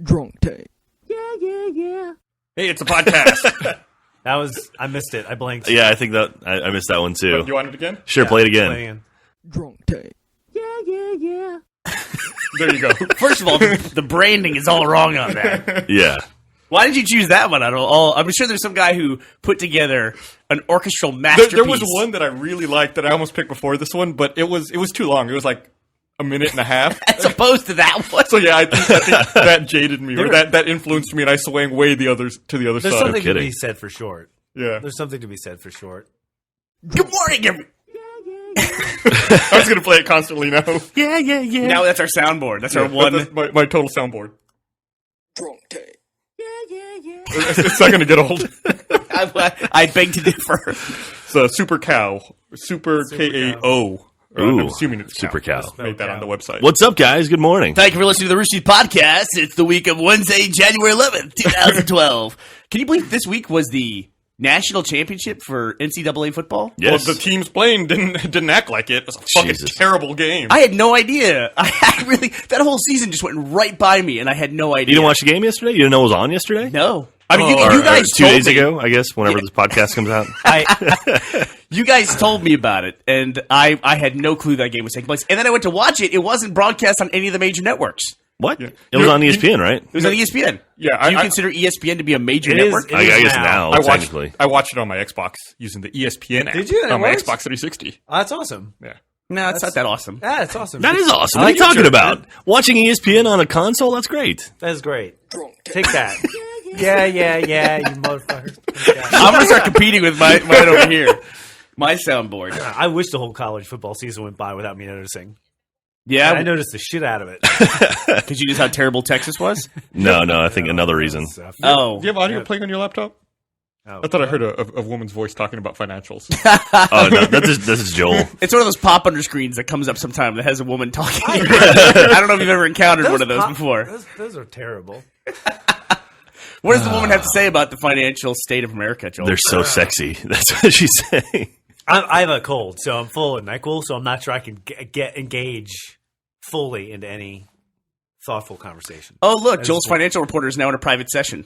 Drunk tank. Yeah. Hey, it's a podcast. I missed it. I blanked. Yeah, I think that I missed that one too. You want it again? Sure, play it again. Drunk tank. There you go. First of all, the branding is all wrong on that. Yeah. Why did you choose that one? I'm sure there's some guy who put together an orchestral masterpiece. There was one that I really liked that I almost picked before this one, but it was too long. It was like a minute and a half. As opposed to that one. So yeah, I think that jaded me, or that influenced me, and I swang way to the other There's side. something to kidding. be said for short. Yeah. There's something to be said for short. Good morning, everyone. I was going to play it constantly now. Yeah. Now that's our soundboard. That's our one. That's my total soundboard. Drunk tank. It's not going to get old. I beg to differ. It's a Super Cow. Super K-A-O. Ooh, I'm assuming it's Super Cow. Made that on the website. What's up, guys? Good morning. Thank you for listening to the Rooster Teeth Podcast. It's the week of Wednesday, January 11th, 2012. Can you believe this week was the national championship for NCAA football? Yes. Well, the teams playing didn't act like it. It was a fucking Jesus. terrible game. I had no idea. I really, that whole season just went right by me, and I had no idea. You didn't watch the game yesterday? You didn't know it was on yesterday? No. I mean, Or, you guys 2 told days me. ago, I guess, whenever this podcast comes out. You guys told me about it, and I had no clue that game was taking place. And then I went to watch it. It wasn't broadcast on any of the major networks. What? Yeah. It was on ESPN, right? It was on ESPN. Yeah, Do you consider ESPN to be a major It is- network? it I guess now. now, technically. I watched it on my Xbox using the ESPN app. Did you? On my It works? Xbox 360. Oh, that's awesome. Yeah. No, it's not that awesome. That's awesome. That is awesome. I What are you like talking your- about? Watching ESPN on a console? That's great. That is great. Drunk tank. Take that. Yeah, you motherfucker. I'm going to start competing with mine over here. My soundboard. I wish the whole college football season went by without me noticing. Yeah, I noticed the shit out of it. because you just how terrible Texas was? No, I think another reason. Oh. Do you have audio playing on your laptop? Oh. I thought I heard a woman's voice talking about financials. Oh, no, this is Joel. It's one of those pop under screens that comes up sometime that has a woman talking. I don't know if you've ever encountered one of those before. Those are terrible. What does the woman have to say about the financial state of America, Joel? They're so sexy. That's what she's saying. I have a cold, so I'm full of NyQuil, so I'm not sure I can engage fully into any thoughtful conversation. Oh, look, Joel's financial reporter is now in a private session.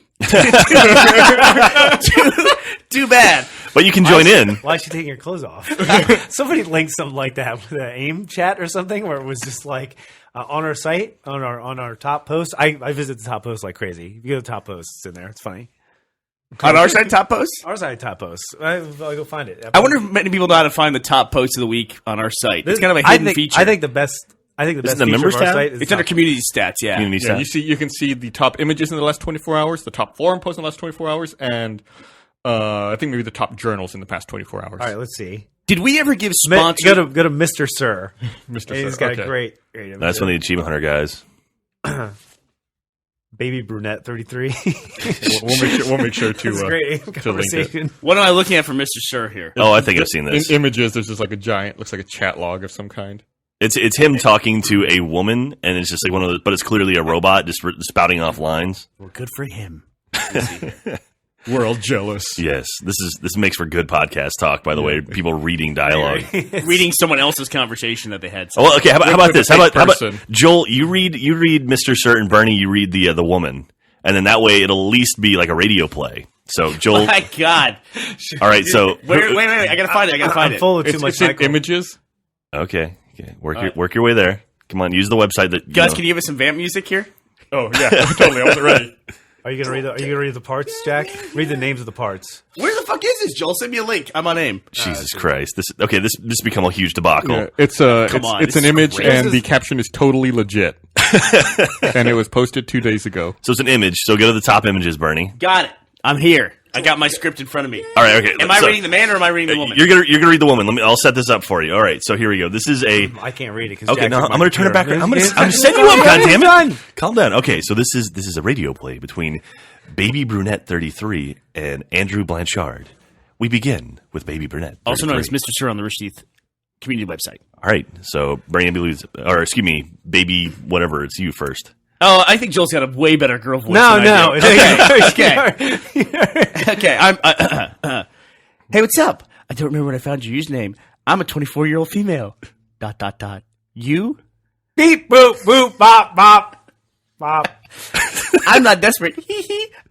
Too bad. But you can join in. Why is she taking her clothes off? Somebody linked something like that with an AIM chat or something, where it was just like on our site, on our top post. I visit the top post like crazy. If you go to the top post, it's in there. It's funny. On our site, top post? Our site top post. I'll go find it. I wonder if many people know how to find the top post of the week on our site. It's kind of a hidden feature. I think the best. Isn't the feature members of our tab? site is it's under top- community stats, yeah. Community Yeah, stats. you can see the top images in the last 24 hours, the top forum posts in the last 24 hours, and I think maybe the top journals in the past 24 hours. All right, let's see. Did we ever give Go sponsors? to Mr. Sir. Mr. And he's Sir, got okay. a great That's one of the Achievement Hunter guys. Baby brunette 33. We'll make sure to It's a great to link it. conversation. What am I looking at for Mr. Sir here? Oh, I think I've seen this. In images, there's just like a giant, looks like a chat log of some kind. It's him talking to a woman, and it's just like one of those, but it's clearly a robot just spouting off lines. Well, good for him. We're all jealous. Yes, this makes for good podcast talk. By the way, people reading dialogue. Reading someone else's conversation that they had. Oh, well, okay. How about With this? a How fake about person. Joel? You read Mr. Sir, and Bernie, you read the woman, and then that way it'll at least be like a radio play. So Joel, My God. all right. So Wait. I gotta find it. I'm full of too It's much in NyQuil. images. okay, work your way there. Come on, use the website that. Gus, can you give us some vamp music here? Oh yeah, totally. I wasn't ready. Are you gonna read the parts, Jack? Read the names of the parts. Where the fuck is this, Joel? Send me a link. I'm on AIM. Jesus Christ! This become a huge debacle. Yeah, it's an this is image, great. and the caption is totally legit. And it was posted 2 days ago. So it's an image. So go to the top images, Bernie. Got it. I'm here. I got my script in front of me. All right, okay. Am I so- reading the man or am I reading the woman? You're gonna read the woman. I'll set this up for you. All right, so here we go. This is a. I can't read it. Okay, no, I'm gonna turn it back. I'm setting you up. Goddammit! Calm down. Okay, so this is a radio play between Baby Brunette 33 and Andrew Blanchard. We begin with Baby Brunette 33. Also known as Mr. Sir on the Rooster Teeth community website. All right, so Bernie, Baby whatever. It's you first. Oh, I think Joel's got a way better girl voice. No, than no. I do. Okay. I'm. Hey, what's up? I don't remember when I found your username. I'm a 24-year-old female. ... You? Beep boop boop bop bop bop. I'm not desperate.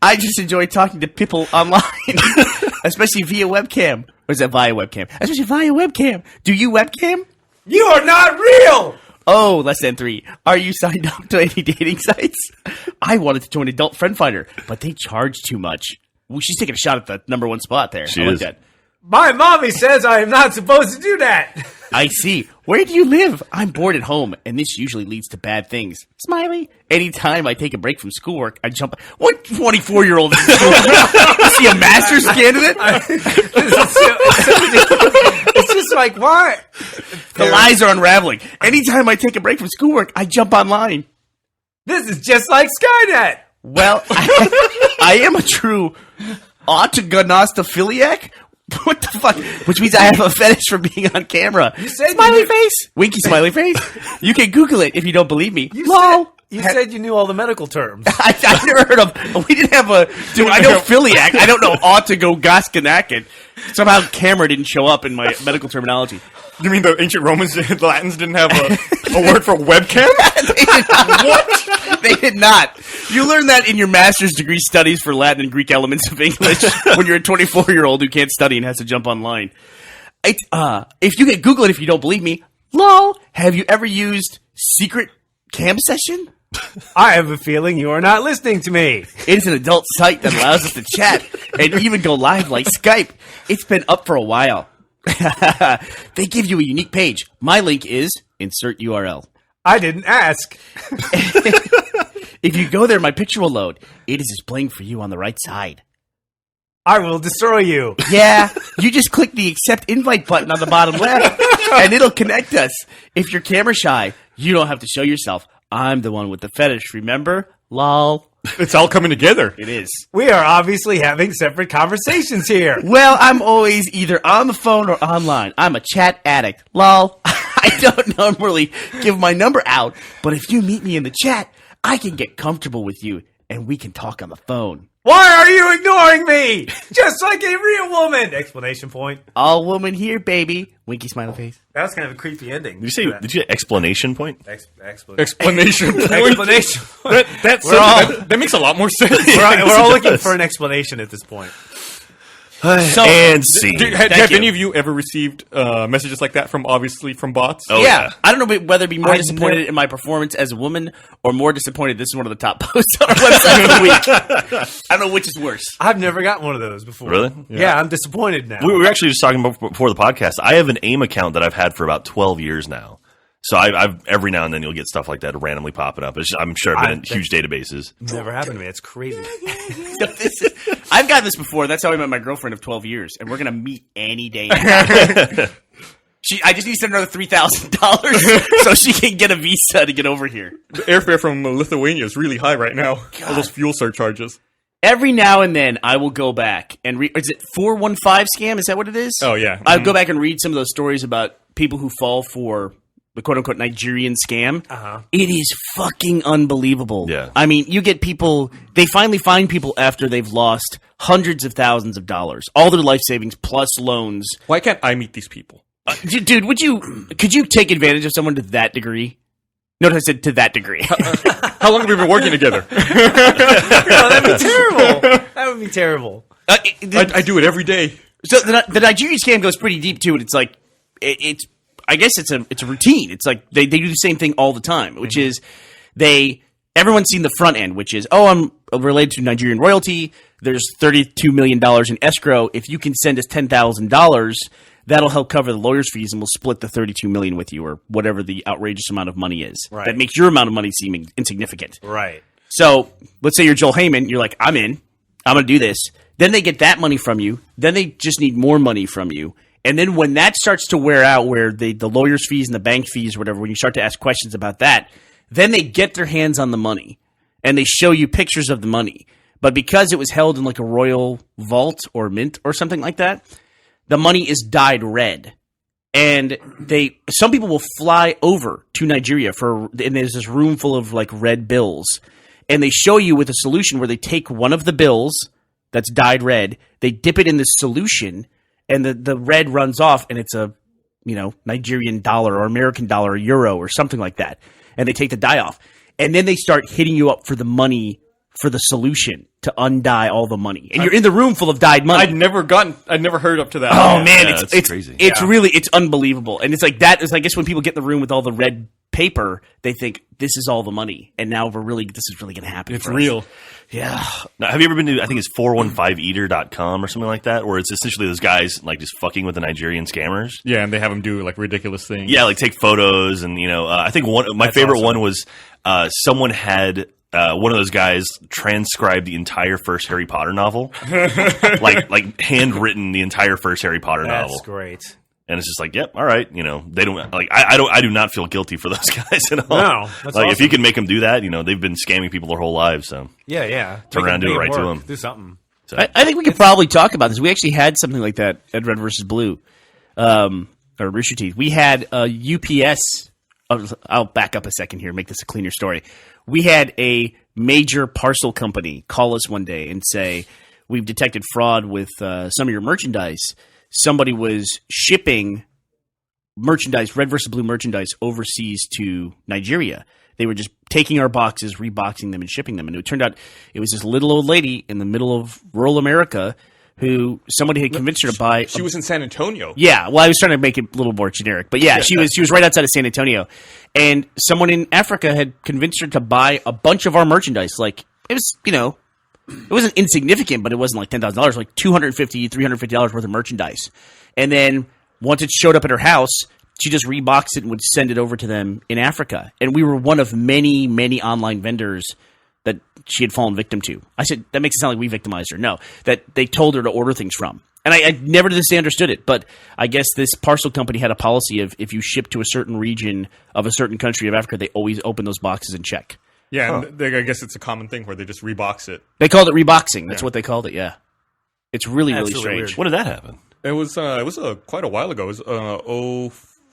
I just enjoy talking to people online, especially via webcam. Or is that via webcam? Especially via webcam. Do you webcam? You are not real. Oh, less than 3. Are you signed up to any dating sites? I wanted to join Adult Friend Finder, but they charge too much. Well, she's taking a shot at the number 1 spot there. She I like is. that. My mommy says I am not supposed to do that. I see. Where do you live? I'm bored at home, and this usually leads to bad things. Smiley. Anytime I take a break from schoolwork, I jump. What 24-year-old is this? Is he a master's candidate? It's just like, what? The lies are unraveling. Anytime I take a break from schoolwork, I jump online. This is just like Skynet. Well, I am a true autogonostophiliac. What the fuck? Which means I have a fetish for being on camera. You said smiley you knew- face, winky smiley face. You can Google it if you don't believe me. You Lol. said you knew all the medical terms. I never heard of. We didn't have a. Dude, I know philiac. I don't know autogogoskanakin. Somehow camera didn't show up in my medical terminology. You mean the ancient Romans, the Latins didn't have a word for webcam? They did not. What? They did not. You learn that in your master's degree studies for Latin and Greek elements of English when you're a 24-year-old who can't study and has to jump online. If you can Google it if you don't believe me, lol, have you ever used Secret Cam Session? I have a feeling you are not listening to me. It is an adult site that allows us to chat and even go live like Skype. It's been up for a while. They give you a unique page. My link is insert URL. I didn't ask. If you go there, my picture will load. It is displaying for you on the right side. I will destroy you. Yeah, you just click the accept invite button on the bottom left, and it'll connect us. If you're camera shy, you don't have to show yourself. I'm the one with the fetish, remember? Lol. It's all coming together. It is. We are obviously having separate conversations here. Well, I'm always either on the phone or online. I'm a chat addict. Lol. I don't normally give my number out, but if you meet me in the chat, I can get comfortable with you, and we can talk on the phone. Why are you ignoring me? Just like a real woman! Exclamation point. All woman here, baby. Winky smiley face. That was kind of a creepy ending. Did you say explanation point? Explanation point. Explanation. That makes a lot more sense. We're all looking for an explanation at this point. And scene. Have Thank you. any of you ever received messages like that from bots? Oh, yeah. I don't know whether to be more I disappointed never- in my performance as a woman or more disappointed this is one of the top posts on our website for the week. I don't know which is worse. I've never gotten one of those before. Really? Yeah, I'm disappointed now. We were actually just talking about before the podcast. I have an AIM account that I've had for about 12 years now. So I've every now and then you'll get stuff like that randomly popping up. I'm sure I've been in huge databases. Never happened to me. It's crazy. I've gotten this before. That's how I met my girlfriend of 12 years, and we're going to meet any day now. I just need to send her another $3,000 so she can get a visa to get over here. The airfare from Lithuania is really high right now. All those fuel surcharges. Every now and then, I will go back and read. Is it 415 scam? Is that what it is? Oh, yeah. I'll go back and read some of those stories about people who fall for the quote-unquote Nigerian scam. Uh-huh. It is fucking unbelievable. Yeah. I mean, you get people, they finally find people after they've lost hundreds of thousands of dollars, all their life savings plus loans. Why can't I meet these people? Dude, could you take advantage of someone to that degree? Notice I said to that degree. How long have we been working together? That'd be terrible. That would be terrible. I do it every day. So the Nigerian scam goes pretty deep too, and it's like it's. I guess it's a routine. It's like they do the same thing all the time, which is everyone's seen the front end, which is I'm related to Nigerian royalty. There's $32 million in escrow. If you can send us $10,000, that'll help cover the lawyer's fees, and we'll split the $32 million with you, or whatever the outrageous amount of money is. Right. That makes your amount of money seem insignificant. Right. So let's say you're Joel Heyman. You're like, I'm in. I'm going to do this. Then they get that money from you. Then they just need more money from you. And then when that starts to wear out, where the lawyer's fees and the bank fees or whatever, when you start to ask questions about that, then they get their hands on the money. And they show you pictures of the money. But because it was held in like a royal vault or mint or something like that, the money is dyed red. And some people will fly over to Nigeria and there's this room full of like red bills. And they show you with a solution where they take one of the bills that's dyed red, they dip it in this solution, and the red runs off, and it's a Nigerian dollar or American dollar or euro or something like that. And they take the dye off. And then they start hitting you up for the money for the solution to undye all the money, and you're in the room full of dyed money. I'd never heard up to that. Oh man, Yeah, it's that's crazy. It's really it's unbelievable, and it's like that. Is I guess when people get in the room with all the red paper, they think this is all the money, and now this is really going to happen. It's for us. real. Yeah. Now, have you ever been to, I think it's 415eater.com or something like that, where it's essentially those guys like just fucking with the Nigerian scammers? Yeah, and they have them do like ridiculous things. Yeah, like take photos, and I think my favorite one was someone had one of those guys transcribe the entire first Harry Potter novel, like handwritten the entire first Harry Potter novel. That's great. And it's just like, yep, all right, they don't like. I do not feel guilty for those guys at all. No, that's like if awesome. you can make them do that, they've been scamming people their whole lives. So Yeah. Turn around and do it right to work. them. Do something. I think we could probably talk about this. We actually had something like that at Red versus Blue, or Rooster Teeth. We had a UPS. I'll back up a second here and make this a cleaner story. We had a major parcel company call us one day and say, we've detected fraud with some of your merchandise. Somebody was shipping merchandise, Red versus Blue merchandise, overseas to Nigeria. They were just taking our boxes, reboxing them, and shipping them. And it turned out it was this little old lady in the middle of rural America who somebody had convinced her to buy. She was in San Antonio. Yeah, well, I was trying to make it a little more generic, but yeah, she was right outside of San Antonio, and someone in Africa had convinced her to buy a bunch of our merchandise. Like it was, it wasn't insignificant, but it wasn't like $10,000, like $250, $350 worth of merchandise. And then once it showed up at her house, she just reboxed it and would send it over to them in Africa. And we were one of many, many online vendors that she had fallen victim to. I said, that makes it sound like we victimized her. No, that they told her to order things from. And I never to this day understood it, but I guess this parcel company had a policy of if you ship to a certain region of a certain country of Africa, they always open those boxes and check. Yeah, and I guess it's a common thing where they just rebox it. They called it reboxing. That's what they called it, yeah. It's really, really really strange. weird. when did that happen? It was quite a while ago. It was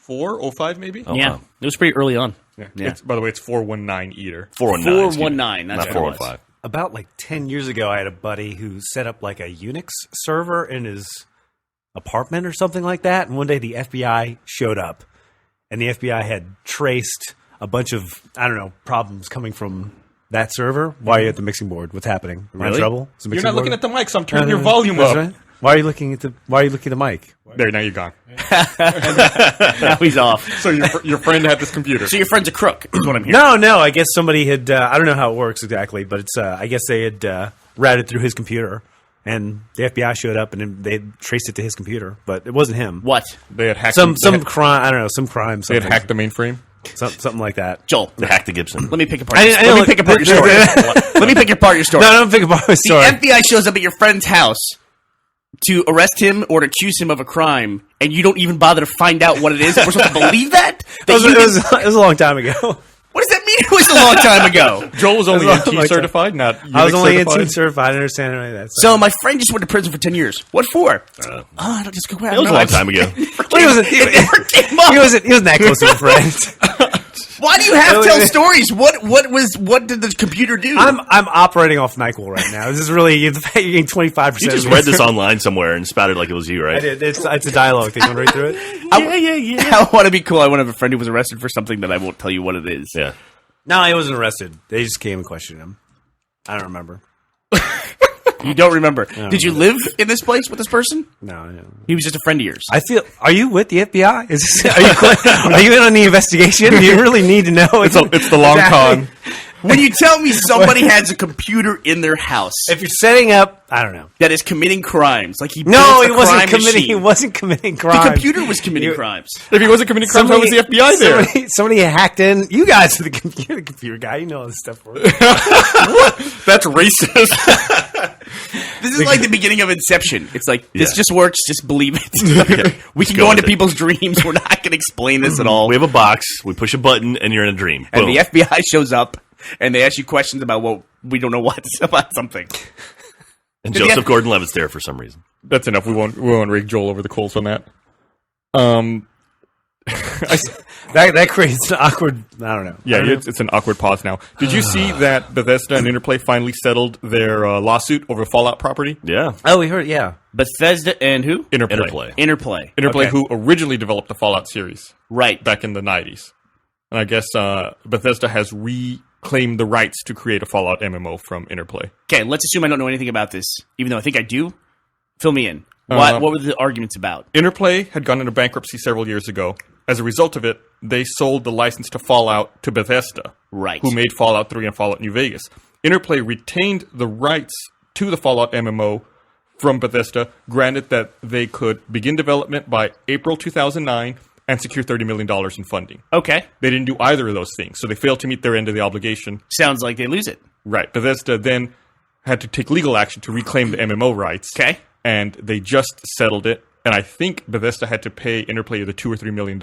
04, 05 maybe? Oh, Yeah, wow. it was pretty early on. Yeah. Yeah. By the way, it's 419 Eater. 419. excuse me. 419, that's Not what it was. 415. About like 10 years ago, I had a buddy who set up like a Unix server in his apartment or something like that. And one day the FBI showed up, and the FBI had traced a bunch of, problems coming from that server. Why are you at the mixing board? What's happening? Am I in Really? trouble? Is the You're mixing not board- looking at the mic, so I'm turning your volume That's up. right. Why are you looking at the mic? There, now you're gone. Now he's off. So your friend had this computer. So your friend's a crook, is what I'm hearing. No. I guess somebody had. I don't know how it works exactly, but it's. I guess they had routed through his computer, and the FBI showed up, and then they traced it to his computer, but it wasn't him. What? They had hacked Some they had- crime. I don't know. Some crime. They had Something, hacked the mainframe. something like that. Joel, They hacked the Gibson. let me pick apart. I Let didn't me look- pick apart your story. Let me pick apart your story. No, don't think about my The story. FBI shows up at your friend's house to arrest him or to accuse him of a crime, and you don't even bother to find out what it is. We're supposed to believe that? It was a long time ago. What does that mean? It was a long time ago. Joel was only That's NT like certified, not Unix I was only certified. NT certified. I didn't understand any of that. So my friend just went to prison for 10 years. What for? I don't just go. It was a long time ago. Well, he wasn't. It never came up. He wasn't that close to a friend. Why do you have to tell stories? What did the computer do? I'm operating off NyQuil right now. This is really the fact you're getting 25%. You just read this online somewhere and spouted like it was you, I right? did. It's a dialogue thing. You want to read through it? I want to be cool. I want to have a friend who was arrested for something that I won't tell you what it is. Yeah. No, he wasn't arrested. They just came and questioned him. I don't remember. You don't remember. Did you live in this place with this person? No. He was just a friend of yours. I feel. Are you with the FBI? Are you in on the investigation? Do you really need to know? It's the long con. When you tell me somebody has a computer in their house If you're setting up, I don't know. that is committing crimes, like he No, built he a wasn't crime committing. machine. He wasn't committing The crimes. computer was committing You- crimes. If he wasn't committing crimes, how was the FBI there? Somebody hacked in. You guys are the computer guy. You know all this stuff. That's racist. This is like the beginning of Inception. It's like, this Yeah. just works, just believe it. We can go go into with it. people's dreams. We're not going to explain this at all. We have a box. We push a button, and you're in a dream. And Boom. the FBI shows up, and they ask you questions about, well, we don't know what about something. And Did the Joseph F- Gordon-Levitt's there for some reason. That's enough. We won't rig Joel over the coals on that. That creates an awkward. I don't know. Yeah, I don't know. it's an awkward pause now. Did you see that Bethesda and Interplay finally settled their lawsuit over Fallout property? Yeah. Oh, we heard. Yeah. Bethesda and who? Interplay. Interplay. Interplay, Okay. who originally developed the Fallout series Right. back in the 90s. And I guess Bethesda has claim the rights to create a Fallout MMO from Interplay. Okay, let's assume I don't know anything about this, even though I think I do. Fill me in. What were the arguments about? Interplay had gone into bankruptcy several years ago. As a result of it, they sold the license to Fallout to Bethesda, Right. who made Fallout 3 and Fallout New Vegas. Interplay retained the rights to the Fallout MMO from Bethesda, granted that they could begin development by April 2009 and secure $30 million in funding. Okay. They didn't do either of those things, so they failed to meet their end of the obligation. Sounds like they lose it. Right. Bethesda then had to take legal action to reclaim the MMO rights. Okay. And they just settled it. And I think Bethesda had to pay Interplay either $2 or $3 million,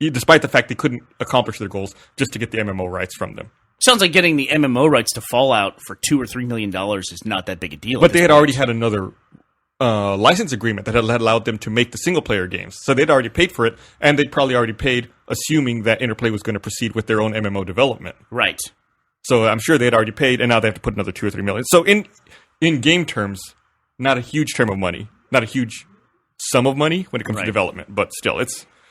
despite the fact they couldn't accomplish their goals, just to get the MMO rights from them. Sounds like getting the MMO rights to Fallout for $2 or $3 million is not that big a deal. But they had already had another license agreement that had allowed them to make the single-player games. So they'd already paid for it, and they'd probably already paid, assuming that Interplay was going to proceed with their own MMO development. Right. So I'm sure they'd already paid, and now they have to put another $2 or $3 million. So in game terms, not a huge term of money, not a huge sum of money when it comes to development, but still,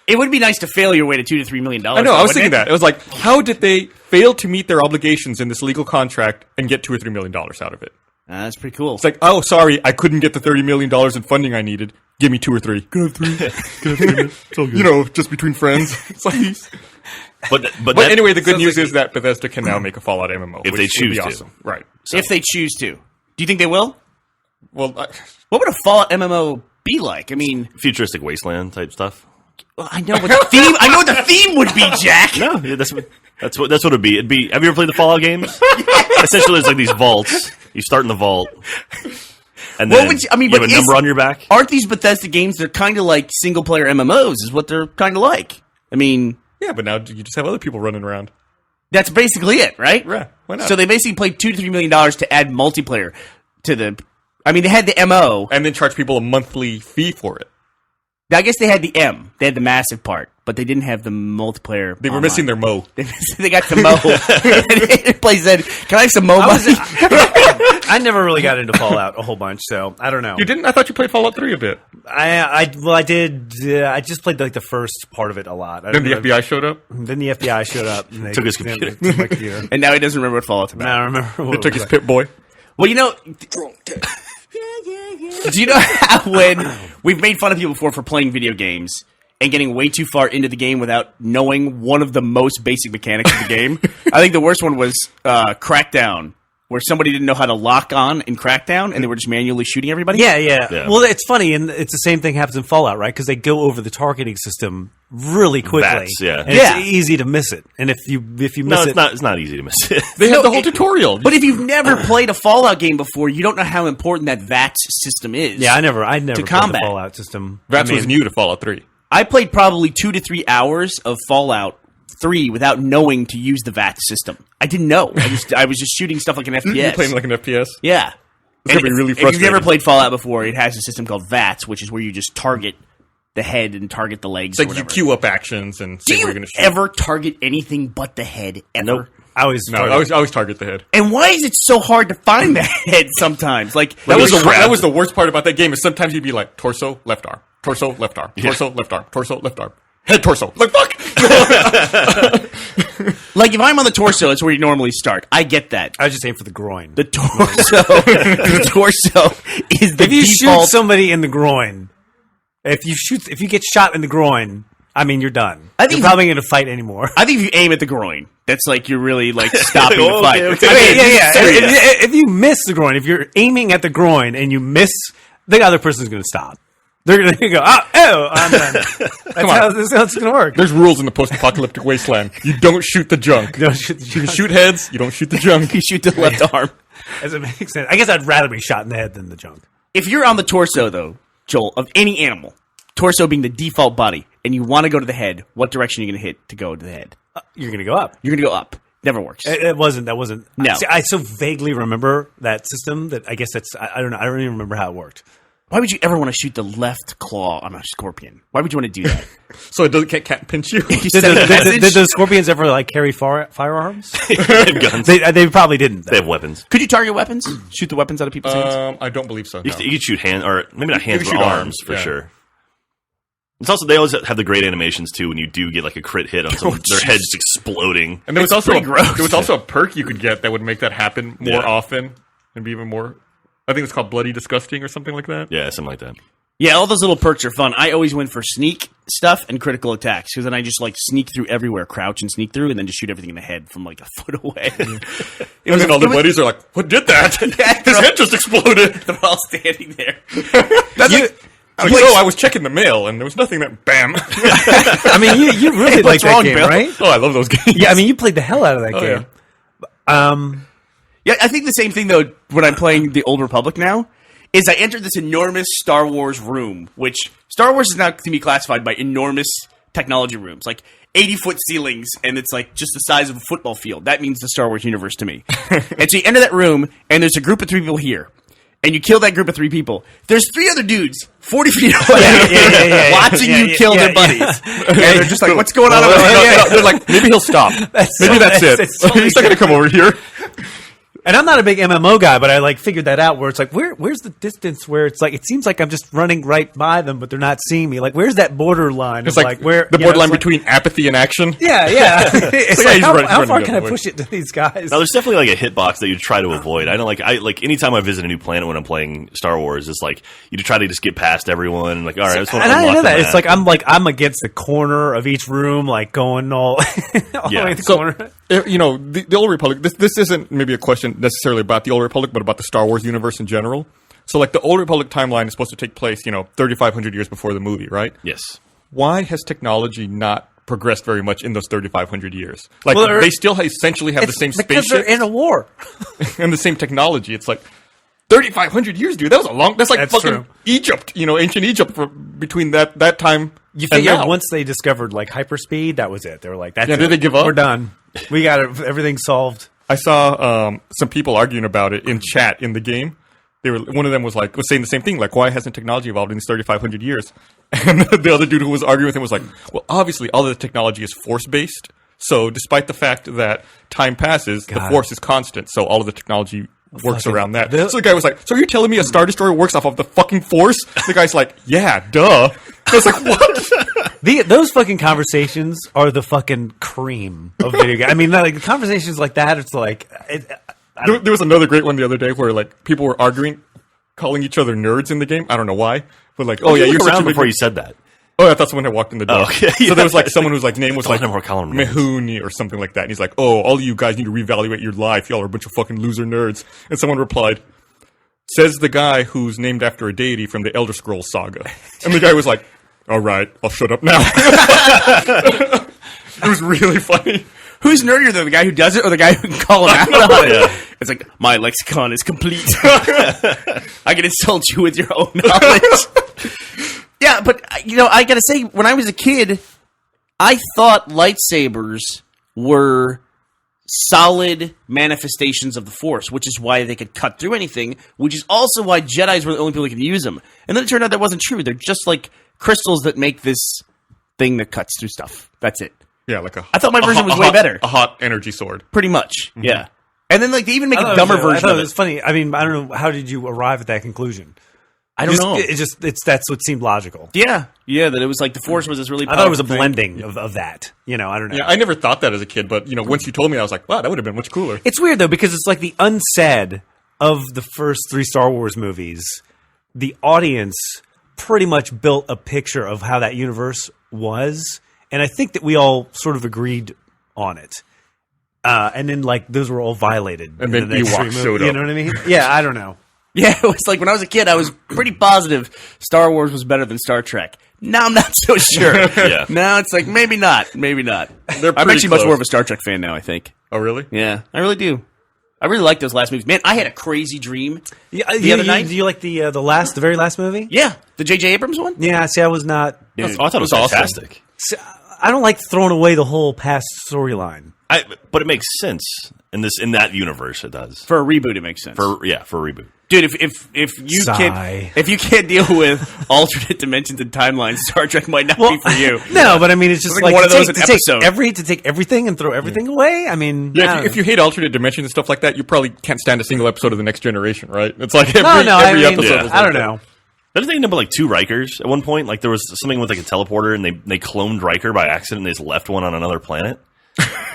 It would be nice to fail your way to $2 to $3 million. I know. I was thinking that. It was like, how did they fail to meet their obligations in this legal contract and get $2 or $3 million out of it? That's pretty cool. It's like, oh, sorry, I couldn't get the $30 million in funding I needed. Give me 2 or 3. Can I have 3? Can I have 3? It's all good. You know, just between friends. It's like, But but anyway, the good news is that Bethesda can now make a Fallout MMO If which they would choose be to. awesome. Right. If they choose to. Do you think they will? Well, What would a Fallout MMO be like? I mean, futuristic wasteland type stuff. well, I know what the theme. I know what the theme would be, Jack. No, yeah, that's what it'd be. It'd be. Have you ever played the Fallout games? Essentially, there's like these vaults. You start in the vault, and What then would you- I mean, you but have a number on your back. Aren't these Bethesda games? They're kind of like single player MMOs. Is what they're kind of like. I mean, yeah, but now you just have other people running around. that's basically it, right? Yeah, why not? So they basically paid $2 to $3 million to add multiplayer to the. I mean, they had the MO. And then charge people a monthly fee for it. I guess they had the M. They had the massive part, but they didn't have the multiplayer. They were missing their Mo. They got the Mo. Interplay said, "Can I have some Mo money?" I never really got into Fallout a whole bunch, so I don't know. You didn't? I thought you played Fallout 3 a bit. I did. I just played like the first part of it a lot. Then the FBI showed up. Then the FBI showed up. And they Took his computer. took my computer. And now he doesn't remember what Fallout's about. Now I remember. They took his Pit Boy. Well, you know, Drunk tank. do you know how when we've made fun of people before for playing video games and getting way too far into the game without knowing one of the most basic mechanics of the game? I think the worst one was Crackdown, where somebody didn't know how to lock on in Crackdown and they were just manually shooting everybody. Yeah. Yeah. Well, it's funny, and it's the same thing happens in Fallout, right? Because they go over the targeting system really quickly. Vats, yeah. And Yeah. it's easy to miss it. And if you miss No, it, it's not. It's not easy to miss it. They No, had the whole it- tutorial. But if you've never played a Fallout game before, you don't know how important that VATS system is. yeah, I never played combat. the Fallout system. Vats I was mean, new to Fallout 3. I played probably 2 to 3 hours of Fallout 3 without knowing to use the VATS system. I didn't know. I was just shooting stuff like an FPS. You're playing like an FPS. Yeah. It's gonna be really If you've never frustrating. played Fallout before, it has a system called VATS, which is where you just target the head and target the legs. It's like or you whatever. queue up actions and say Do where you you're going to shoot. ever target anything but the head ever? Nope. I always No, I always target the head. And why is it so hard to find the head sometimes? Like That was, was that was the worst part about that game is sometimes you'd be like, torso, left arm. Torso, left arm. Torso, left arm. Torso, left arm. Head, torso. Like, fuck! like if I'm on the torso, it's where you normally start. I get that. I just aim for the groin. The torso, the torso is the If you shoot default. somebody in the groin, if you get shot in the groin, I mean, you're done. I think you're probably going to fight anymore. I think if you aim at the groin, that's like you're really like stopping the Okay, fight. okay. I mean, yeah. serious. If you miss the groin, if you're aiming at the groin and you miss, the other person's going to stop. They're going to go, I'm done. That's how it's going to work. There's rules in the post-apocalyptic wasteland. You don't shoot the junk. Don't shoot the You can junk. shoot heads, you don't shoot the junk. You shoot the left arm. As it makes sense. I guess I'd rather be shot in the head than the junk. If you're on the torso, though, Joel, of any animal, torso being the default body, and you want to go to the head, what direction are you going to hit to go to the head? You're going to go up. You're going to go up. Never works. That wasn't. No. See, I so vaguely remember that system that I guess I don't know. I don't even remember how it worked. Why would you ever want to shoot the left claw on a scorpion? Why would you want to do that? So it doesn't can't pinch you. You Did send a message? the scorpions ever like carry firearms? They have guns. They probably didn't. They have weapons. Could you target weapons? Shoot the weapons out of people's hands? I don't believe so. You No. could shoot hands, or maybe not hands, You but can shoot arms arms, for yeah. sure. It's also they always have the great animations too when you do get like a crit hit on someone, their heads exploding. And there was It's pretty gross. there was also a perk you could get that would make that happen more Yeah. often and be even more. I think it's called Bloody Disgusting or something like that. Yeah, something like that. Yeah, all those little perks are fun. I always went for sneak stuff and critical attacks because then I just like sneak through everywhere, crouch and sneak through, and then just shoot everything in the head from like a foot away. And then all the buddies are like, "What did that? His head just exploded." They're all standing there. I was checking the mail and there was nothing that. Bam. I mean, you really like what's that wrong, game, Bill? right? Oh, I love those games. Yeah, I mean, you played the hell out of that game. Yeah, I think the same thing though when I'm playing the Old Republic now is I enter this enormous Star Wars room, which Star Wars is now to be classified by enormous technology rooms, like 80-foot ceilings, and it's like just the size of a football field. That means the Star Wars universe to me. And so you enter that room, and there's a group of 3 people here. And you kill that group of 3 people. There's 3 other dudes, 40 feet away, watching you kill their buddies. And they're just like, what's going on over there? They're like, maybe he'll stop. Maybe that's it. He's not going to come over here. And I'm not a big MMO guy, but I like figured that out where it's like, where's the distance where it's like, it seems like I'm just running right by them, but they're not seeing me. Like, where's that borderline? It's of, like, where the you know, borderline it's like- between apathy and action. Yeah, yeah. It's Yeah, like, he's how running far the can I other way. push it to these guys? Now, there's definitely like a hitbox that you try to avoid. I don't like anytime I visit a new planet when I'm playing Star Wars, it's like you try to just get past everyone. And like, all right, I just want to And I unlock know the that. map. It's like I'm against the corner of each room, like going all, all the way to the So, corner. you know, the Old Republic, this isn't maybe a question necessarily about the Old Republic, but about the Star Wars universe in general. So, like, the Old Republic timeline is supposed to take place, 3,500 years before the movie, right? yes. Why has technology not progressed very much in those 3,500 years? Like, Well, they still essentially have the same because they're spaceship in a war. and the same technology. It's like 3,500 years, dude. That's like That's fucking true. Egypt, ancient Egypt between that time. You and figure now. once they discovered like hyperspeed, that was it. They were like, "That's Yeah, it. did they give up? We're done. We got it. Everything solved." I saw some people arguing about it in chat in the game. One of them was saying the same thing, like, why hasn't technology evolved in these 3,500 years? And the other dude who was arguing with him was like, well, obviously all of the technology is force based. So despite the fact that time passes, the force is constant. So all of the technology works around that. So the guy was like, so you're telling me a Star Destroyer works off of the fucking force? The guy's like, yeah, duh. I was like, what? Those fucking conversations are the fucking cream of video games. I mean, like conversations like that. It's like There was another great one the other day where like people were arguing, calling each other nerds in the game. I don't know why, but like, oh yeah, you're such around a big before you said that. Oh, I thought someone had walked in the door. Oh, okay. So there was like someone whose like name was Don't like ever call him nerds. Mehuni or something like that, and he's like, "Oh, all of you guys need to reevaluate your life. Y'all are a bunch of fucking loser nerds." And someone replied, "Says the guy who's named after a deity from the Elder Scrolls saga." And the guy was like, "All right, I'll shut up now." It was really funny. Who's nerdier though, the guy who does it or the guy who can call him out on it? It's like, my lexicon is complete. I can insult you with your own knowledge. Yeah, but, I gotta say, when I was a kid, I thought lightsabers were solid manifestations of the Force, which is why they could cut through anything, which is also why Jedis were the only people who could use them. And then it turned out that wasn't true. They're just like crystals that make this thing that cuts through stuff. That's it. Yeah, like I thought my version was way better. A hot energy sword. Pretty much, yeah. And then like they even make I a thought dumber it was- I version thought of it it. was funny. I mean, I don't know. How did you arrive at that conclusion? I don't know. That's what seemed logical. Yeah, that it was like the Force was this really. I thought it was a powerful thing. blending of that. I don't know. Yeah, I never thought that as a kid, but once you told me, I was like, wow, that would have been much cooler. It's weird though because it's like the unsaid of the first 3 Star Wars movies. The audience pretty much built a picture of how that universe was, and I think that we all sort of agreed on it. And then like those were all violated. And in then the next Ewoks 3 movies. showed You up. know what I mean? Yeah, I don't know. Yeah, it was like when I was a kid, I was pretty positive Star Wars was better than Star Trek. Now I'm not so sure. Yeah. Now it's like maybe not. I'm pretty actually much close. more of a Star Trek fan now. I think. Oh, really? Yeah, I really do. I really like those last movies. Man, I had a crazy dream. Yeah, The other night? do you like the very last movie? Yeah, the J.J. Abrams one. Yeah. See, I was not. Oh, I thought it was awesome. fantastic. I don't like throwing away the whole past storyline. But it makes sense in that universe. It does For a reboot, it makes sense. for a reboot. Dude, if Sigh. you can't deal with alternate dimensions and timelines, Star Trek might not be for you. No, but I mean, it's just Like like one of to those take, an to take episode. to take everything and throw everything away. I mean, Yeah, I don't if you hate alternate dimensions and stuff like that, you probably can't stand a single episode of The Next Generation, right? It's like know. every I mean, episode. was I like don't that. know. Didn't they end up with like 2 Rikers at one point? Like there was something with like a teleporter, and they cloned Riker by accident. And they just left one on another planet.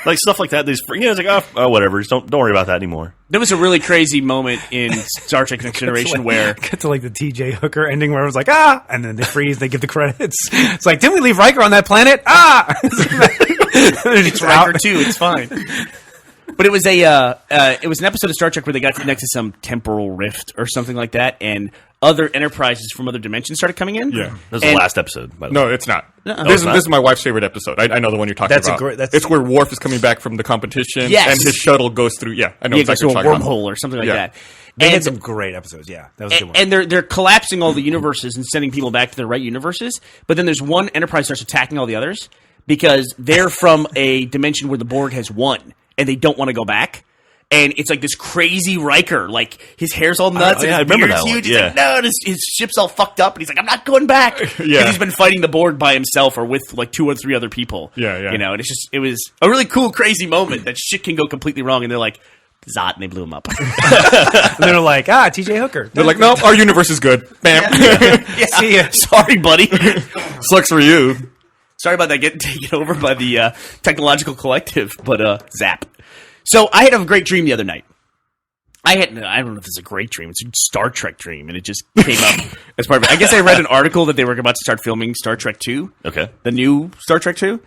Like stuff like that. They just, it's like oh whatever. Just don't worry about that anymore. There was a really crazy moment in Star Trek Next Generation where get to like the TJ Hooker ending where it was like and then they freeze. They give the credits. It's like, didn't we leave Riker on that planet? it's Riker too. It's fine. But it was an episode of Star Trek where they got connected to some temporal rift or something like that, and other enterprises from other dimensions started coming in. Yeah. That was the last episode, by the way. No, it's not. It's not? This is my wife's favorite episode. I know the one you're talking That's a about. great- that's- It's where Worf is coming back from the competition, Yes. and his shuttle goes through. Yeah, I know Yeah, it goes exactly to a what you're talking wormhole about. or something like Yeah. that. They had And, some great episodes. Yeah, that was a good one. and they're collapsing all the universes and sending people back to their right universes. But then there's one Enterprise starts attacking all the others because they're from a dimension where the Borg has won, and they don't want to go back. And it's like this crazy Riker, like his hair's all nuts, and I his remember beard's that one, huge. He's yeah. like, no, and his ship's all fucked up, and he's like, I'm not going back. Yeah. He's been fighting the Borg by himself or with like 2 or 3 other people. Yeah, yeah. You know, and it was a really cool, crazy moment that shit can go completely wrong, and they're like, Zot, and they blew him up. And they're like, TJ Hooker. They're like, no, our universe is good. Bam. See ya. Sorry, buddy. Sucks for you. Sorry about that getting taken over by the technological collective, but zap. So I had a great dream the other night. I don't know if it's a great dream. It's a Star Trek dream, and it just came up as part of it. I guess I read an article that they were about to start filming Star Trek 2, Okay. the new Star Trek 2.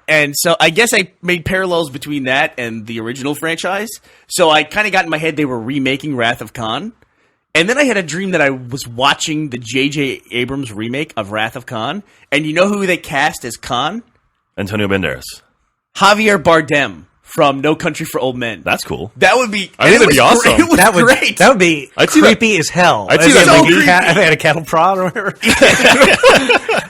And so I guess I made parallels between that and the original franchise. So I kind of got in my head they were remaking Wrath of Khan. And then I had a dream that I was watching the J.J. Abrams remake of Wrath of Khan. And you know who they cast as Khan? Antonio Banderas. Javier Bardem from No Country for Old Men. That's cool. That would be. I think that'd be awesome. It was That would great. That would be I'd see creepy as hell. I'd see If that they had, movie. if they had a cattle prod or whatever.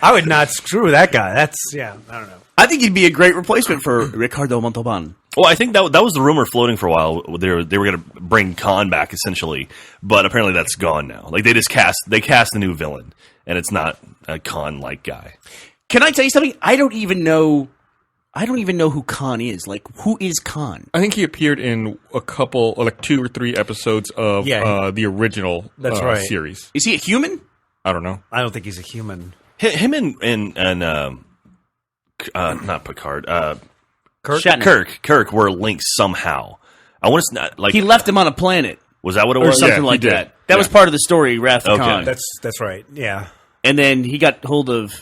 I would not screw with that guy. That's I don't know. I think he'd be a great replacement for Ricardo Montalban. Well, I think that was the rumor floating for a while. They were going to bring Khan back essentially, but apparently that's gone now. Like they cast a new villain, and it's not a Khan-like guy. Can I tell you something? I don't even know who Khan is. Like, who is Khan? I think he appeared in a couple, like 2 or 3 episodes of the original That's right. series. Is he a human? I don't know. I don't think he's a human. Him and not Picard. Shatner. Kirk were linked somehow. I want to not like He left him on a planet was that what it or was? something Yeah, he like did. that. That was part of the story, Wrath of Okay. Khan. That's right. Yeah. And then he got hold of.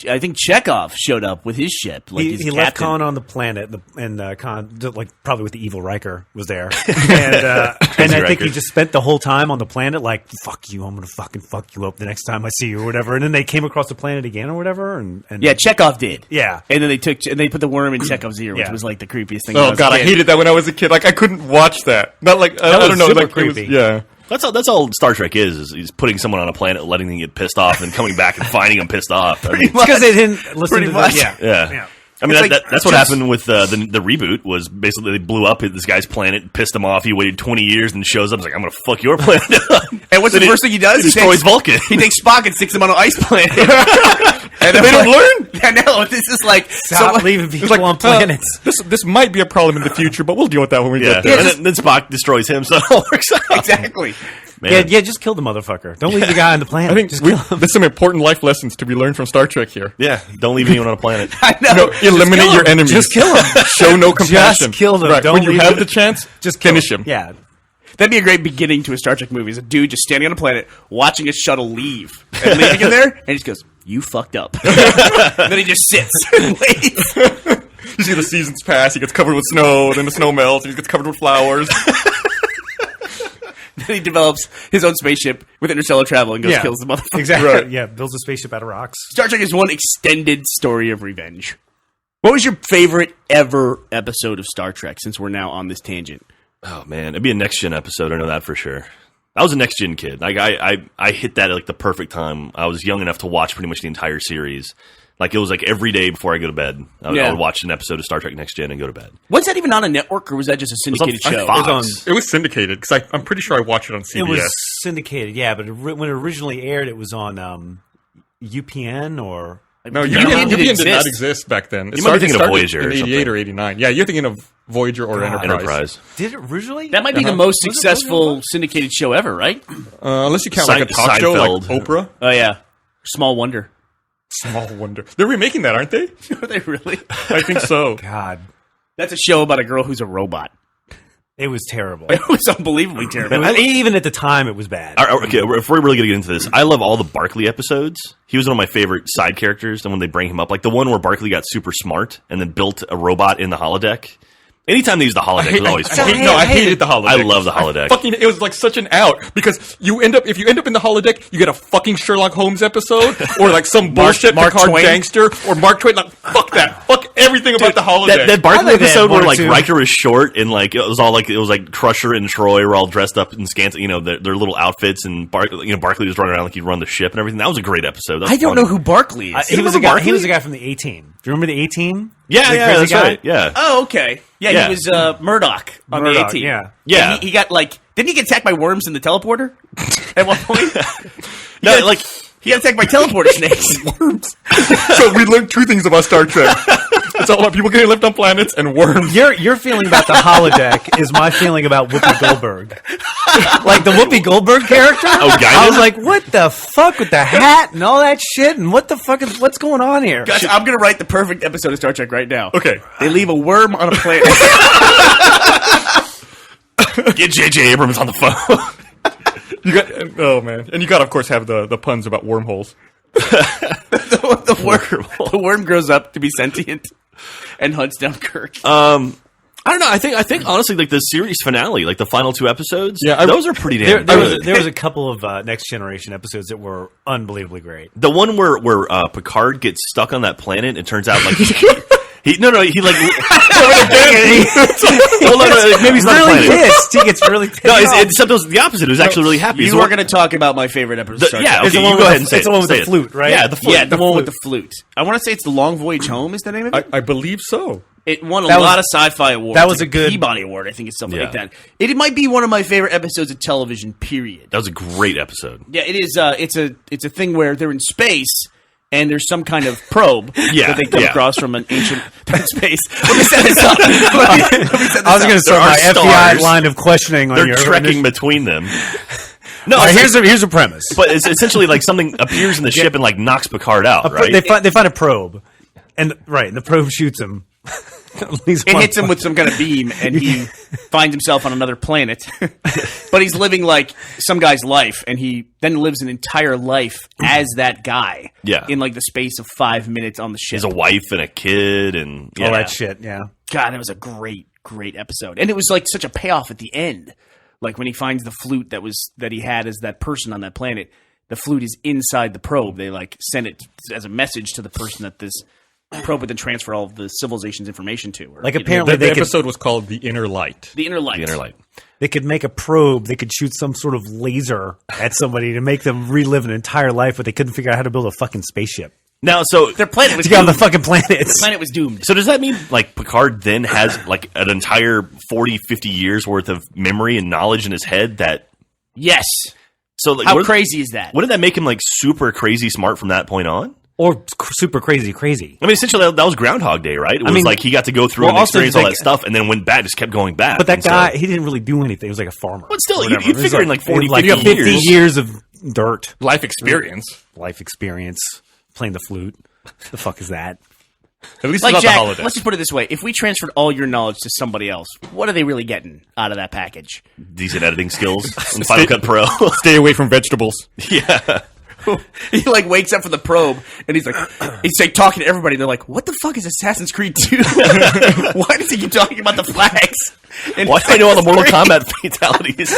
I think Chekhov showed up with his ship. Like his He left captain. Khan on the planet, and Khan, like probably with the evil Riker, was there. And I think Riker. he just spent the whole time on the planet like, fuck you, I'm going to fucking fuck you up the next time I see you or whatever. And then they came across the planet again or whatever. And Yeah, Chekhov did. Yeah. And then they put the worm in Chekhov's ear, which Yeah. was like the creepiest thing. when Oh was a god, I kid. hated that when I was a kid. Like I couldn't watch that. Not like I was don't know. super Like it was- creepy. yeah. That's all Star Trek is he's putting someone on a planet, letting them get pissed off, and coming back and finding them pissed off. I mean, It's because they didn't listen Pretty to much. the, yeah. I mean, It's like that's what just- happened with the reboot. Was basically they blew up this guy's planet, pissed him off. He waited 20 years and shows up. He's like, I'm going to fuck your planet up. And what's the Then first thing he does? He destroys takes, Vulcan. He takes Spock and sticks him on an ice planet. And they don't learn. I know. This is like Stop leaving people It's like on planets. This might be a problem in the future, but we'll deal with that when we Yeah, get there. and then Spock destroys him, so it all works out. exactly. Man. Yeah, just kill the motherfucker. Don't leave the guy on the planet. I think just kill him. there's some important life lessons to be learned from Star Trek here. Yeah, don't leave anyone on a planet. I know. No, eliminate kill your him. enemies. Just kill him. Show no compassion. Just kill them. Right. Don't When you leave have them. the chance, Just finish him. Yeah. That'd be a great beginning to a Star Trek movie. Is a dude just standing on a planet, watching a shuttle leave, and leaving him there, and he just goes, "You fucked up." And then he just sits and waits. You see the seasons pass. He gets covered with snow. Then the snow melts. And he gets covered with flowers. Then he develops his own spaceship with interstellar travel and goes kills the motherfucker. Exactly. Right. Yeah, builds a spaceship out of rocks. Star Trek is one extended story of revenge. What was your favorite ever episode of Star Trek? Since we're now on this tangent. Oh man, it'd be a next gen episode. I know that for sure. I was a next gen kid. Like I hit that at like the perfect time. I was young enough to watch pretty much the entire series. Like it was like every day before I go to bed, I would watch an episode of Star Trek Next Gen and go to bed. Was that even on a network, or was that just a syndicated on show? Fox. It was It was syndicated because I'm pretty sure I watched it on CBS. It was syndicated, yeah, but when it originally aired, it was on UPN or No, Union Union didn't did not exist. exist back then. You might be thinking of started Voyager in or 88 something. or 89. Yeah, you're thinking of Voyager or Enterprise. Did it originally? That might be the most successful syndicated show ever, right? Unless you count like a talk show like Seinfeld. Oprah. Oh yeah, Small Wonder. Small wonder. They're remaking that, aren't they? Are they really? I think so. God, That's a show about a girl who's a robot. it was terrible. It was unbelievably terrible. Even at the time, it was bad. Okay, if we're really going to get into this, I love all the Barkley episodes. He was one of my favorite side characters, and when they bring him up, like the one where Barkley got super smart and then built a robot in the holodeck. Anytime they use the holodeck, it's always fun. I hated the holodeck. I love the holodeck. It was like such an out because if you end up in the holodeck, you get a fucking Sherlock Holmes episode or like some bullshit Mark Picard Twain? gangster or Mark Twain. Like fuck that. Fuck everything about the holodeck. That Barkley I like that episode one where or like two. Riker was short and like it was like Crusher and Troy were all dressed up in scant, their little outfits, and Barkley was running around like he'd run the ship and everything. That was a great episode. That was I don't fun. know who Barkley is. He was remember a guy. Barkley? He was a guy from the A-Team. Do you remember the A-Team? Yeah, The yeah, crazy that's guy? right. Yeah. Oh, okay. Yeah, Yeah. he was Murdoch on Murdoch, the A-Team. yeah. Yeah. And he got like, didn't he get attacked by worms in the teleporter at one point? No, like He got attacked by teleporter snakes. Worms. So we learned two things about Star Trek. It's all about people getting left on planets and worms. Your feeling about the holodeck is my feeling about Whoopi Goldberg. Like the Whoopi Goldberg character. Guinan? I was like, what the fuck with the hat and all that shit, and what the fuck is what's going on here? Guys, I'm going to write the perfect episode of Star Trek right now. Okay. They leave a worm on a planet. get J.J. Abrams on the phone. You got and you got to of course have the puns about wormholes. the worm grows up to be sentient and hunts down Kirk. I don't know. I think honestly, like the series finale, like the final two episodes, Yeah, those are pretty damn There good. was a couple of Next Generation episodes that were unbelievably great. The one where Picard gets stuck on that planet, it turns out like he like hold on, maybe he's not Really a planet. pissed. He gets really pissed. No, it's sometimes the opposite. It was actually really happy. You were going to talk about my favorite episode of Star yeah, Trek. It's okay, the one you with go ahead the- and say it's the one with say the it. flute, right? Yeah, the flute. Yeah, the one with the flute. I want to say it's The Long Voyage Home is the name of it. I believe so. It won a That was- lot of sci-fi awards. that was like a good- Peabody Award, I think it's something Yeah. like that. It might be one of my favorite episodes of television, period. That was a great episode. Yeah, it is. It's a thing where they're in space and there's some kind of probe Yeah, that they come yeah. across from an ancient space. Let me set this up. Let me set this I was going to start There my are FBI stars. line of questioning on They're your trekking between them. No, All right, it's here's a premise. but it's essentially like something appears in the ship and like knocks Picard out, right? They find a probe, and the probe shoots him. It hits him with some kind of beam, and he finds himself on another planet. But he's living like some guy's life, and he then lives an entire life as that guy. Yeah. In like the space of 5 minutes on the ship. He has a wife and a kid, and yeah. all that shit. Yeah, God, that was a great episode, and it was like such a payoff at the end. Like when he finds the flute that he had as that person on that planet. The flute is inside the probe. They like send it as a message to the person that this probe would then transfer all of the civilization's information to. Or, Like you know, apparently The they could episode was called The Inner Light. the inner light. The inner light. they could make a probe. They could shoot some sort of laser at somebody to make them relive an entire life, but they couldn't figure out how to build a fucking spaceship Now, so Their planet was to get on the doomed. fucking planets. Planet was doomed. So does that mean like Picard then has like an entire 40, 50 years worth of memory and knowledge in his head that Yes. so like How what, crazy is that? Wouldn't that make him like super crazy smart from that point on? Or super crazy. I mean, essentially that was Groundhog Day, right? It was mean, like he got to go through well, and also experience all think- that stuff, and then went back, just kept going back. But that And so- guy, he didn't really do anything. He was like a farmer. But still, or whatever. you'd It was figure in like 40, 50 50 years. years of dirt, Life experience. life experience, playing the flute. The fuck is that? At least Like it's Jack, not the holodeck. let's just put it this way: if we transferred all your knowledge to somebody else, what are they really getting out of that package? decent editing skills in Final Cut Pro. Stay away from vegetables. Yeah. He like wakes up from the probe and he's like talking to everybody. They're like, "What the fuck is Assassin's Creed 2? Why does he keep talking about the flags? And Why do I know all the Mortal Kombat fatalities?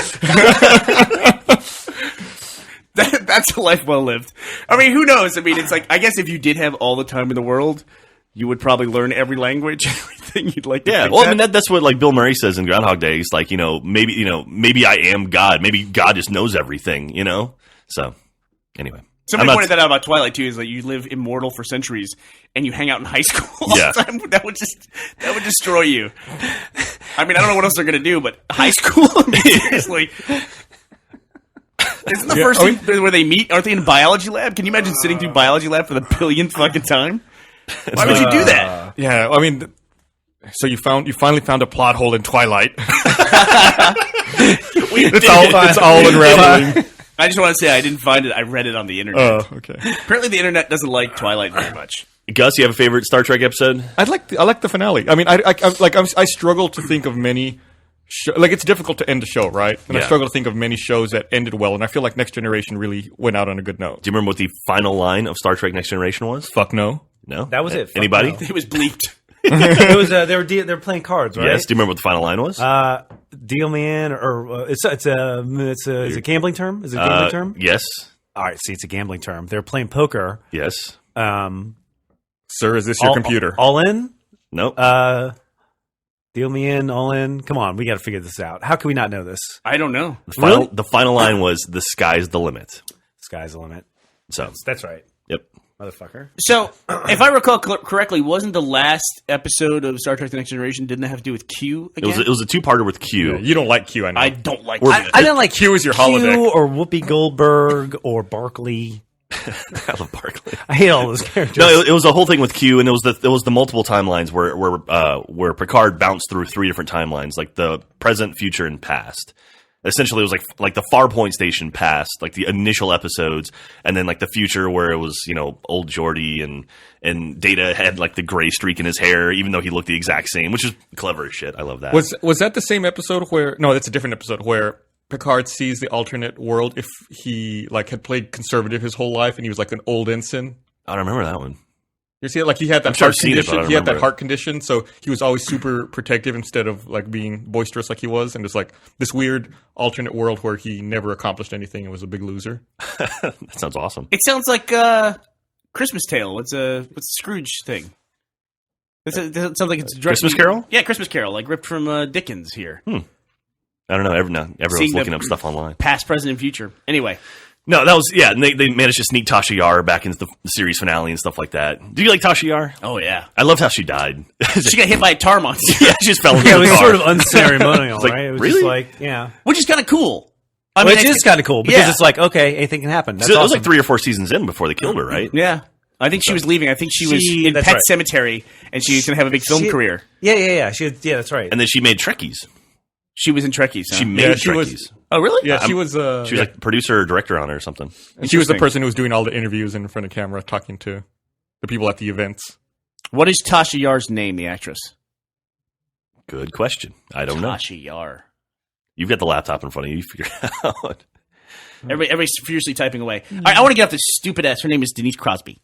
That's a life well lived. I mean, who knows? I mean, it's like I guess if you did have all the time in the world, you would probably learn every language, everything you'd like. To Yeah, think well, I that. mean that's what like Bill Murray says in Groundhog Day. He's like, maybe I am God. Maybe God just knows everything. So anyway, Somebody I'm not- pointed that out about Twilight too. Is like you live immortal for centuries and you hang out in high school all Yeah. the time. That would destroy you. I mean, I don't know what else they're gonna do, but high school. I mean, seriously. Isn't the first thing where they meet? Aren't they in biology lab? Can you imagine sitting through biology lab for the billionth fucking time? Why would you do that? Yeah, I mean, so you finally found a plot hole in Twilight. It's all unraveling. I just want to say I didn't find it. I read it on the internet. Oh, okay. Apparently, the internet doesn't like Twilight very much. Gus, you have a favorite Star Trek episode? I like the finale. I mean, I struggle to think of many. Like, it's difficult to end a show, right? And I Yeah. struggle to think of many shows that ended well. And I feel like Next Generation really went out on a good note. Do you remember what the final line of Star Trek Next Generation was? Fuck no. No, That was it. Fuck Anybody? no. It was bleeped. It was they were playing cards, right? Yes. Do you remember what the final line was? Deal me in, or it's a gambling term. Is it a gambling term? Yes. All right, see, it's a gambling term. They're playing poker. Yes. Sir, is this your computer? All in. Nope. Deal me in, all in. Come on, we got to figure this out. How can we not know this? I don't know. The final line was "The sky's the limit." Sky's the limit. So, That's right, yep. motherfucker. So, if I recall correctly, wasn't the last episode of Star Trek: The Next Generation didn't it have to do with Q again? It was a two-parter with Q. You don't like Q, I know. I don't like. I didn't like Q is your holodeck. Q or Whoopi Goldberg or Barkley. I love Barkley. I hate all those characters. No, it was a whole thing with Q, and it was the multiple timelines where Picard bounced through 3 different timelines, like the present, future, and past. Essentially, it was like the Farpoint Station past, like the initial episodes, and then like the future where it was old Geordi and Data had like the gray streak in his hair, even though he looked the exact same, which is clever as shit. I love that. Was that the same episode where? No, that's a different episode where Picard sees the alternate world if he had played conservative his whole life and he was like an old ensign. I don't remember that one. You see it? Like he had that I'm sure heart I've seen it, but I condition. don't He had that remember it. heart condition, so he was always super protective instead of like being boisterous like he was. And it's like this weird alternate world where he never accomplished anything and was a big loser. That sounds awesome. It sounds like Christmas Tale. What's the Scrooge thing? It sounds like it's Christmas Carol? Yeah, Christmas Carol, like ripped from Dickens here. I don't know. Everyone's Seeing looking the- up stuff online. Past, present, and future. Anyway, No, that was and they managed to sneak Tasha Yar back into the series finale and stuff like that. Do you like Tasha Yar? oh yeah, I loved how she died. she got hit by a tar monster, yeah, she just fell into Yeah, it the was car. sort of unceremonial, like, right? It was really? just like, yeah. which is kind of cool. I Which is kind of cool because yeah. it's like, okay, anything can happen. That's So it was awesome. like 3 or 4 seasons in before they killed her, right? Yeah, I think she was leaving. I think she was in that's Pet right. Cemetery, and she was going to have a big film She- career. Yeah. That's right. And then she made Trekkies. She was in Trekkies. Huh? She made Yeah, she Trekkies. was- oh really? Yeah, she was. She was like producer or director on it or something. and she was the interesting. person who was doing all the interviews in front of camera, talking to the people at the events. What is Tasha Yar's name? The actress. Good question. I don't know. Tasha Yar. You've got the laptop in front of you. You figure it out. Everybody's furiously typing away. All right, I want to get off this stupid ass. Her name is Denise Crosby.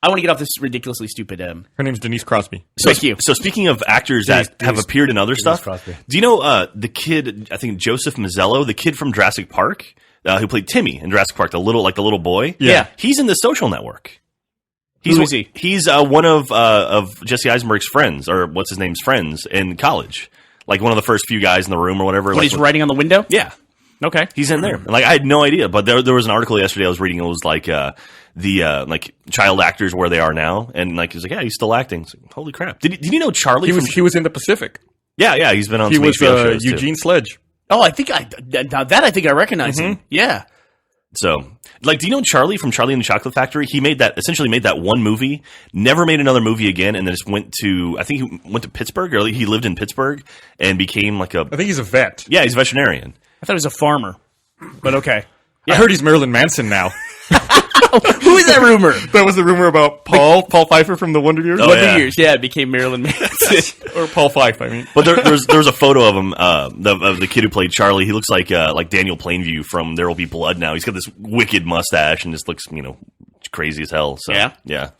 I want to get off this ridiculously stupid. Her name's Denise Crosby. Thank you. So speaking of actors that have appeared in other stuff, Crosby. do you know the kid? I think Joseph Mazzello, the kid from Jurassic Park, who played Timmy in Jurassic Park, the little boy. Yeah. He's in The Social Network. Who is he? He's one of Jesse Eisenberg's friends, or what's his name's friends in college. Like one of the first few guys in the room or whatever. What like, he's writing on the window? Yeah. Okay. He's in there. Like I had no idea, but there was an article yesterday I was reading. It was like the like child actors where they are now, and like he's like, yeah, he's still acting. It's like, holy crap! Did you know Charlie? He was in the Pacific. Yeah, he's been on. He some was HBO shows, too. Eugene Sledge. Oh, I think I recognize him. Yeah. So, like, do you know Charlie from Charlie and the Chocolate Factory? He essentially made that one movie, never made another movie again, and then just went to Pittsburgh, or he lived in Pittsburgh and became like I think he's a vet. yeah, he's a veterinarian. I thought he was a farmer. But okay. I heard he's Marilyn Manson now. Who is that rumor? That was the rumor about Paul Pfeiffer from the Wonder Years. Oh, Wonder yeah. Years. Yeah, it became Marilyn Manson. Or Paul Fife, I mean. But there's a photo of him, of the kid who played Charlie. He looks like Daniel Plainview from There Will Be Blood. Now he's got this wicked mustache and just looks crazy as hell. So yeah.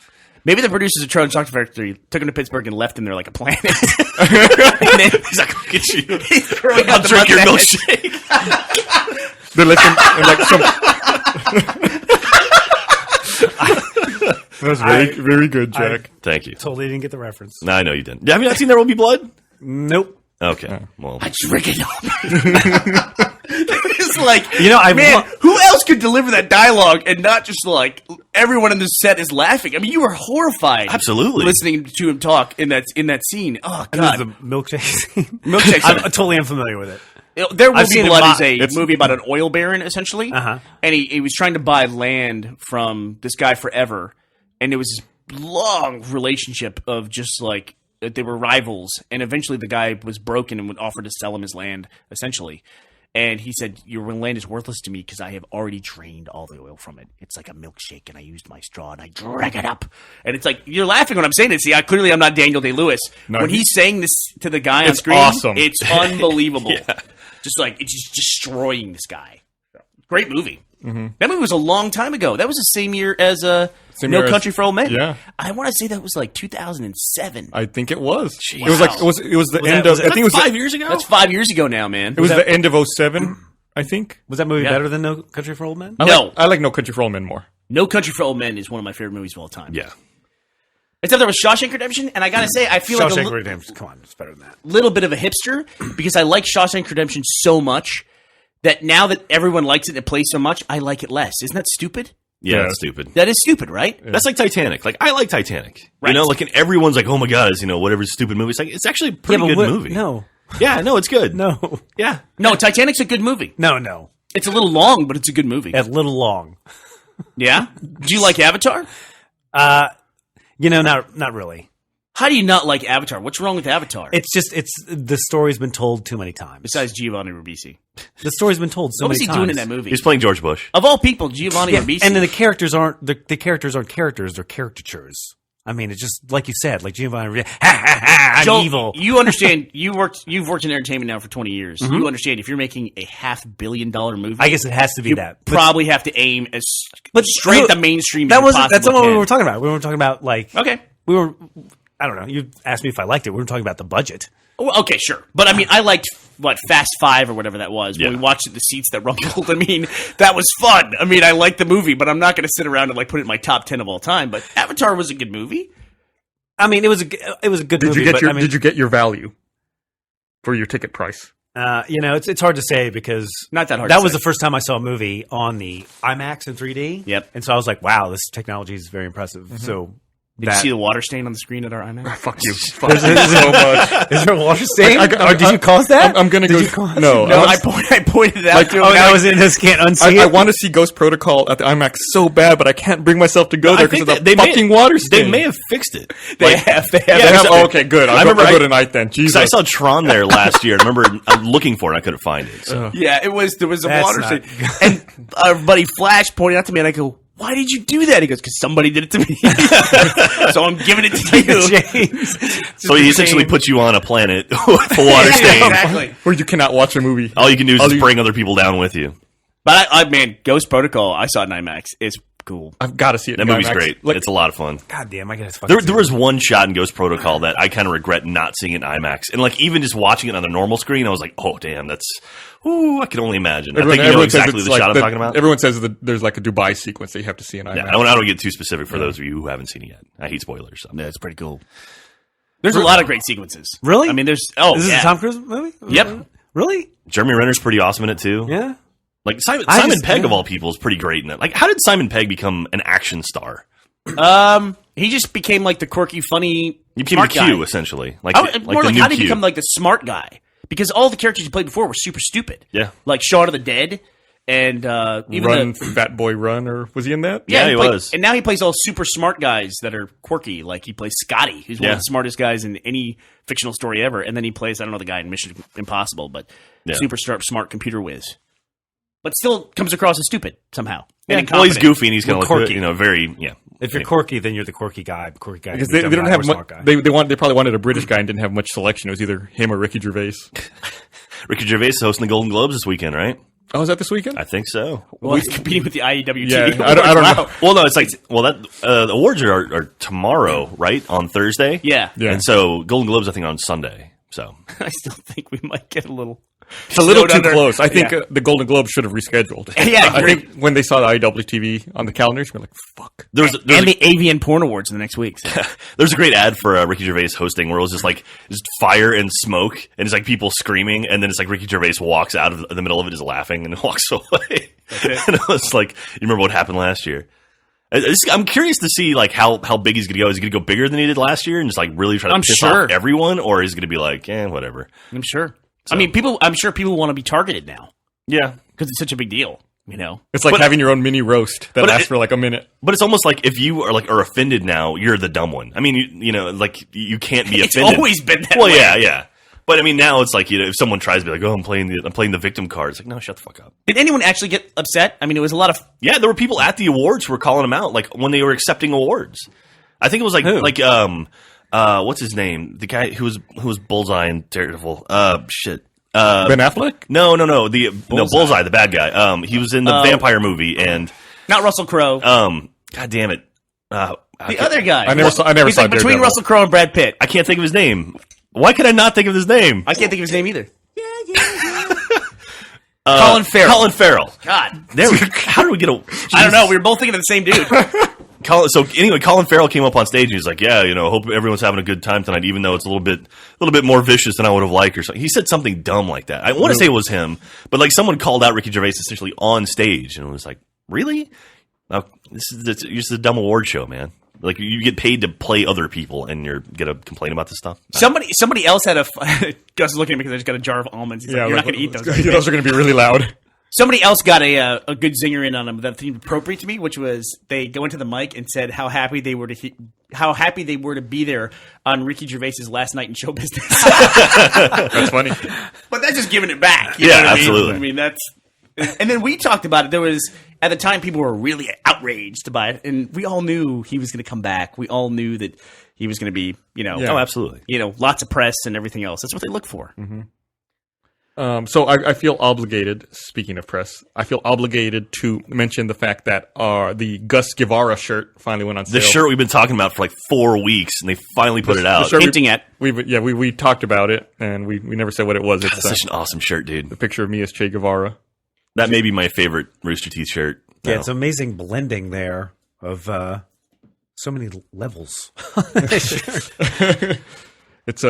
Maybe the producers of Charlie and the Chocolate Factory took him to Pittsburgh and left him there like a planet. And then He's like, look at you. he's throwing out the Drink your mustache. milkshake. They left him in like some. That was very good, Jack. Thank you. Totally didn't get the reference. No, I know you didn't. Have you not seen There Will Be Blood? Nope. Okay. Well, I drink it up. It's like, I man, who else could deliver that dialogue and not just like everyone in the set is laughing? I mean, you were horrified. Absolutely. Listening to him talk in that scene. Oh And there's god. the milkshake scene. Milkshake I'm scene. totally unfamiliar with it. There Will I've Be seen Blood it is a movie about an oil baron, essentially. Uh-huh. And he was trying to buy land from this guy forever. And it was this long relationship of just like they were rivals. And eventually the guy was broken and would offer to sell him his land, essentially. And he said, your land is worthless to me because I have already drained all the oil from it. It's like a milkshake, and I used my straw, and I drank it up. And it's like, you're laughing when I'm saying this. See, clearly I'm not Daniel Day-Lewis. When he's saying this to the guy on screen, awesome. It's unbelievable. Just like, it's just destroying this guy. Great movie. Mm-hmm. That movie was a long time ago. That was the same year as No Country for Old Men. Yeah. I want to say that was like 2007. I think it was. Jeez. It was like it was the end of. I think it was 5 years ago. That's 5 years ago now, man. It was the end of 07, I think. Was that movie Yeah. better than No Country for Old Men? I like No Country for Old Men more. No Country for Old Men is one of my favorite movies of all time. Yeah. Except there was Shawshank Redemption, and I gotta say, I feel like Shawshank a Redemption. Come on, it's better than that. little bit of a hipster because I like Shawshank Redemption so much that now that everyone likes it and it plays so much, I like it less. Isn't that stupid? Yeah, Yeah. that's stupid. That is stupid, right? That's like Titanic. Like, I like Titanic. Right. You know, like, and everyone's like, oh my God, it's, whatever stupid movie. It's like, it's actually a pretty good movie. No, Yeah, no, it's good. no, Yeah. No, Titanic's a good movie. no. It's a little long, but it's a good movie. A little long. Yeah? Do you like Avatar? Not really. How do you not like Avatar? What's wrong with Avatar? It's the story's been told too many times. Besides Giovanni Ribisi. The story's been told so What was many he times. doing in that movie? He's playing George Bush. Of all people, Giovanni Yeah, Ribisi. and then the characters aren't characters; they're caricatures. I mean, it's just like you said, like Giovanni. I'm Joel, evil. You understand? You've worked in entertainment now for 20 years. Mm-hmm. You understand if you're making a $500 million movie, I guess it has to be you that. But probably have to aim as But straight who- at the mainstream. that as you wasn't. That's possibly not what we can. were talking about. We were talking about like Okay. we were. I don't know. You asked me if I liked it. We were talking about the budget. Well, okay, sure. But I mean, I liked Fast Five or whatever that was. When Yeah. we watched the seats that rumbled. I mean, that was fun. I mean, I liked the movie, but I'm not going to sit around and like put it in my top 10 of all time. But Avatar was a good movie. I mean, it was a good Did movie. you get but, your I mean, Did you get your value for your ticket price? it's hard to say because Not that hard That to was say. the first time I saw a movie on the IMAX in 3D. Yep. And so I was like, wow, this technology is very impressive. So Did you see the water stain on the screen at our IMAX? Fuck you. Fuck you so much. Is there a water stain? I- Did you cause that? I'm gonna Did go. you cause- No, No, I, I pointed it out to him. Oh, that was it. Just can't unsee I it. want to see Ghost Protocol at the IMAX so bad, but I can't bring myself to go I there because think of that the fucking water stain. They may have fixed it. They have. They have- because oh, okay, good. I'll remember go tonight then. Jesus. I saw Tron there last year. I remember looking for it. I couldn't find it. So. Yeah, there was a That's water not stain. And our buddy Flash pointed out to me, and I go, why did you do that? He goes, because somebody did it to me. So I'm giving it to you. James. So he essentially puts you on a planet with a water stain. Exactly. Where you cannot watch a movie. All you can do is just bring other people down with you. But man, Ghost Protocol, I saw it in IMAX. It's cool. I've got to see it. That in movie's IMAX. great. Like, It's a lot of fun. God damn, I gotta fucking There was one shot in Ghost Protocol that I kind of regret not seeing it in IMAX. And like even just watching it on the normal screen, I was like, oh, damn, that's... Ooh, I can only imagine. I think you know says exactly it's the like shot I'm talking about. Everyone says that there's like a Dubai sequence that you have to see in IMAX. Yeah, I don't get too specific for those of you who haven't seen it yet. I hate spoilers. So. Yeah, it's pretty cool. There's a lot of great sequences. Really? I mean, there's... Is this a Tom Cruise movie? Yep. Really? Jeremy Renner's pretty awesome in it too. Yeah. Like Simon just- Pegg of yeah. all people is pretty great in it. Like, how did Simon Pegg become an action star? He just became like the quirky, funny, He became smart a Q guy. essentially. Like, Oh, the, more the like new how did he Q. become like the smart guy? Because all the characters he played before were super stupid. Yeah. Like Shaun of the Dead and even Run, the, Fat Boy Run, or was he in that? Yeah, he played- was. And now he plays all super smart guys that are quirky. Like he plays Scotty, who's one Yeah. of the smartest guys in any fictional story ever. And then he plays, I don't know the guy in Mission Impossible, but Yeah. super smart computer whiz. But still comes across as stupid somehow. Yeah, And well, he's incompetent. goofy and he's kind of Quirky. very yeah. If you're quirky, then you're the quirky guy. Quirky guy. Because can be they dumb don't guy have or much. smart guy. They probably wanted a British guy and didn't have much selection. It was either him or Ricky Gervais. Ricky Gervais is hosting the Golden Globes this weekend, right? Oh, is that this weekend? I think so. Well, he's competing with the IEW Yeah, TV. I don't Wow. know. Well, no, it's like that. The awards are tomorrow, right? On Thursday. Yeah. Yeah. And so Golden Globes, I think, are on Sunday. So I still think we might get a little. It's a little snowed too under. close. I think Yeah. the Golden Globe should have rescheduled. Yeah, I great. think when they saw the IWTV on the calendars, we're like, "Fuck." there's And the Avian Porn Awards in the next week. So. there's a great ad for Ricky Gervais hosting where it was just like just fire and smoke and it's like people screaming and then it's like Ricky Gervais walks out of the middle of it just laughing and walks away. And it was like, you remember what happened last year? I'm curious to see like how big he's gonna go. Is he gonna go bigger than he did last year and just like really try to I'm piss sure. off everyone, or is he gonna be like, whatever? I'm sure. I mean, I'm sure people want to be targeted now Yeah. because it's such a big deal. You know, It's like having your own mini roast that but lasts for like a minute. But it's almost like if you are offended now, you're the dumb one. I mean, you know, like you can't be it's offended. always been that Well, way. yeah. But I mean, now it's like, you know, if someone tries to be like, "Oh, I'm playing the victim card," it's like, no, shut the fuck up. Did anyone actually get upset? I mean, it was a lot of. Yeah, there were people at the awards who were calling them out, like when they were accepting awards. I think it was what's his name? The guy who was Bullseye and Daredevil. Shit. Ben Affleck? No, Bullseye, the bad guy. He was in the vampire movie, and Not Russell Crowe. God damn it, the other guy. I never saw He's like between Daredevil. Russell Crowe and Brad Pitt. I can't think of his name. Why could I not think of his name? I can't think of his name either. Colin Farrell. Colin Farrell. God. How did we get a? I don't know. We were both thinking of the same dude. Colin Farrell came up on stage and he's like, "Yeah, you know, hope everyone's having a good time tonight, even though it's a little bit more vicious than I would have liked." Or something. He said something dumb like that. I want to say it was him, but like someone called out Ricky Gervais essentially on stage, and it was like, "Really? No, this is a dumb award show, man. Like you get paid to play other people, and you're gonna complain about this stuff." Somebody else had a. Gus is looking at me because I just got a jar of almonds. He's like, "You're not going to eat those." Right? Those are going to be really loud. Somebody else got a good zinger in on them that seemed appropriate to me, which was they go into the mic and said how happy they were to be there on Ricky Gervais's last night in show business. That's funny. But that's just giving it back. You Yeah, know what absolutely. I mean, that's. And then we talked about it. There was at the time people were really outraged by it, and we all knew he was going to come back. We all knew that he was going to be, Yeah. Oh, absolutely. lots of press and everything else. That's what they look for. Mm-hmm. So I feel obligated, speaking of press, I feel obligated to mention the fact that the Gus Guevara shirt finally went on sale. The shirt we've been talking about for like 4 weeks, and they finally put it out. shirt Hinting at. We talked about it, and we never said what it was. That's such an awesome shirt, dude. the picture of me as Che Guevara. That may be my favorite Rooster Teeth shirt. Yeah, No. it's amazing blending there of so many levels. It's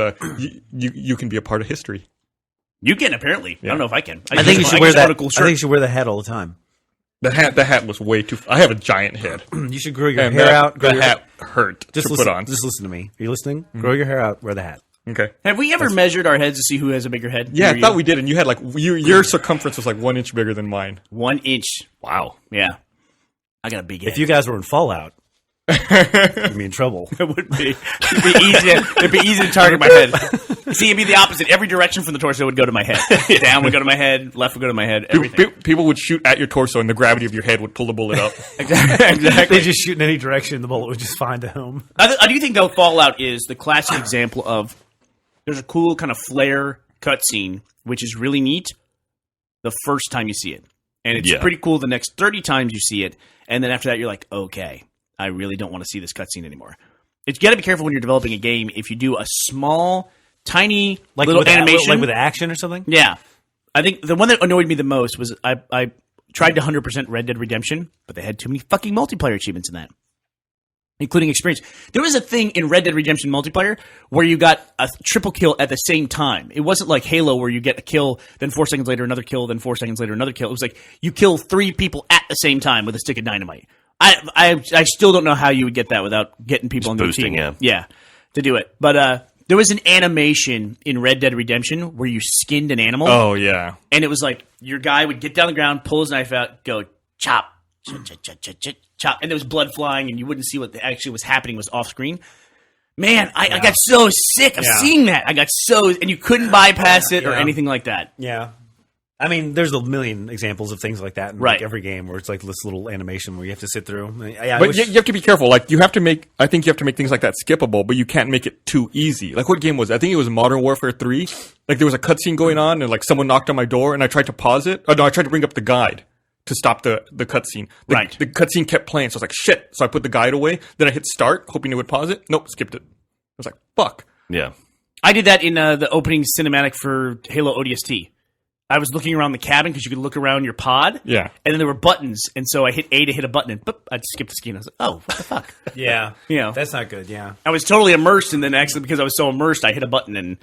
you can be a part of history. You can apparently. I don't know if I can. I think you should I wear just that. want a cool I shirt. think you should wear the hat all the time. The hat was way too. I have a giant head, You should grow your and hair out. Grow the your hat hurt Just to listen, put on. Just listen to me. Are you listening? Grow your hair out. Wear the hat. Okay. Have we ever measured our heads to see who has a bigger head? Yeah, Me or I thought you? we did, and you had like your circumference was like 1 inch bigger than mine. 1 inch. Wow. Yeah. I got a big head. If you guys were in Fallout, you'd be in trouble. It would be. It'd be easy to target my head. See, it'd be the opposite. Every direction from the torso would go to my head. Down would go to my head. Left would go to my head. Everything. People would shoot at your torso, and the gravity of your head would pull the bullet up. Exactly. They just shoot in any direction, the bullet would just find a home. I do think, though, Fallout is the classic example of there's a cool kind of flare cutscene, which is really neat the first time you see it. And it's Yeah. pretty cool the next 30 times you see it. And then after that, you're like, okay, I really don't want to see this cutscene anymore. You got to be careful when you're developing a game if you do a small, tiny little with animation. like with action or something. Yeah. I think the one that annoyed me the most was I tried to 100% Red Dead Redemption, but they had too many fucking multiplayer achievements in that, including experience. There was a thing in Red Dead Redemption multiplayer where you got a triple kill at the same time. It wasn't like Halo where you get a kill, then 4 seconds later another kill, then 4 seconds later another kill. It was like you kill 3 people at the same time with a stick of dynamite. I still don't know how you would get that without getting people on your boosting, team. yeah. To do it. But there was an animation in Red Dead Redemption where you skinned an animal. Oh yeah. And it was like your guy would get down the ground, pull his knife out, go chop, chop, chop, chop, chop, chop, chop, and there was blood flying, and you wouldn't see what actually was happening was off screen. Man, I got so sick of seeing that. I got so, and you couldn't bypass it or anything like that. Yeah. I mean, there's a million examples of things like that in Right. like every game where it's like this little animation where you have to sit through. I But wish- you have to be careful. Like I think you have to make things like that skippable, but you can't make it too easy. Like what game was it? I think it was Modern Warfare 3. Like there was a cutscene going on, and like someone knocked on my door, and I tried to pause it. Oh no, I tried to bring up the guide to stop the cutscene. Right. The cutscene kept playing, so I was like, shit. So I put the guide away. Then I hit start, hoping it would pause it. Nope, skipped it. I was like, fuck. Yeah. I did that in the opening cinematic for Halo ODST. I was looking around the cabin because you could look around your pod. Yeah. And then there were buttons, and so I hit A to hit a button, and boop, I'd skip the screen. I was like, oh, what the fuck? yeah. You know. That's not good. Yeah. I was totally immersed, and then actually because I was so immersed, I hit a button, and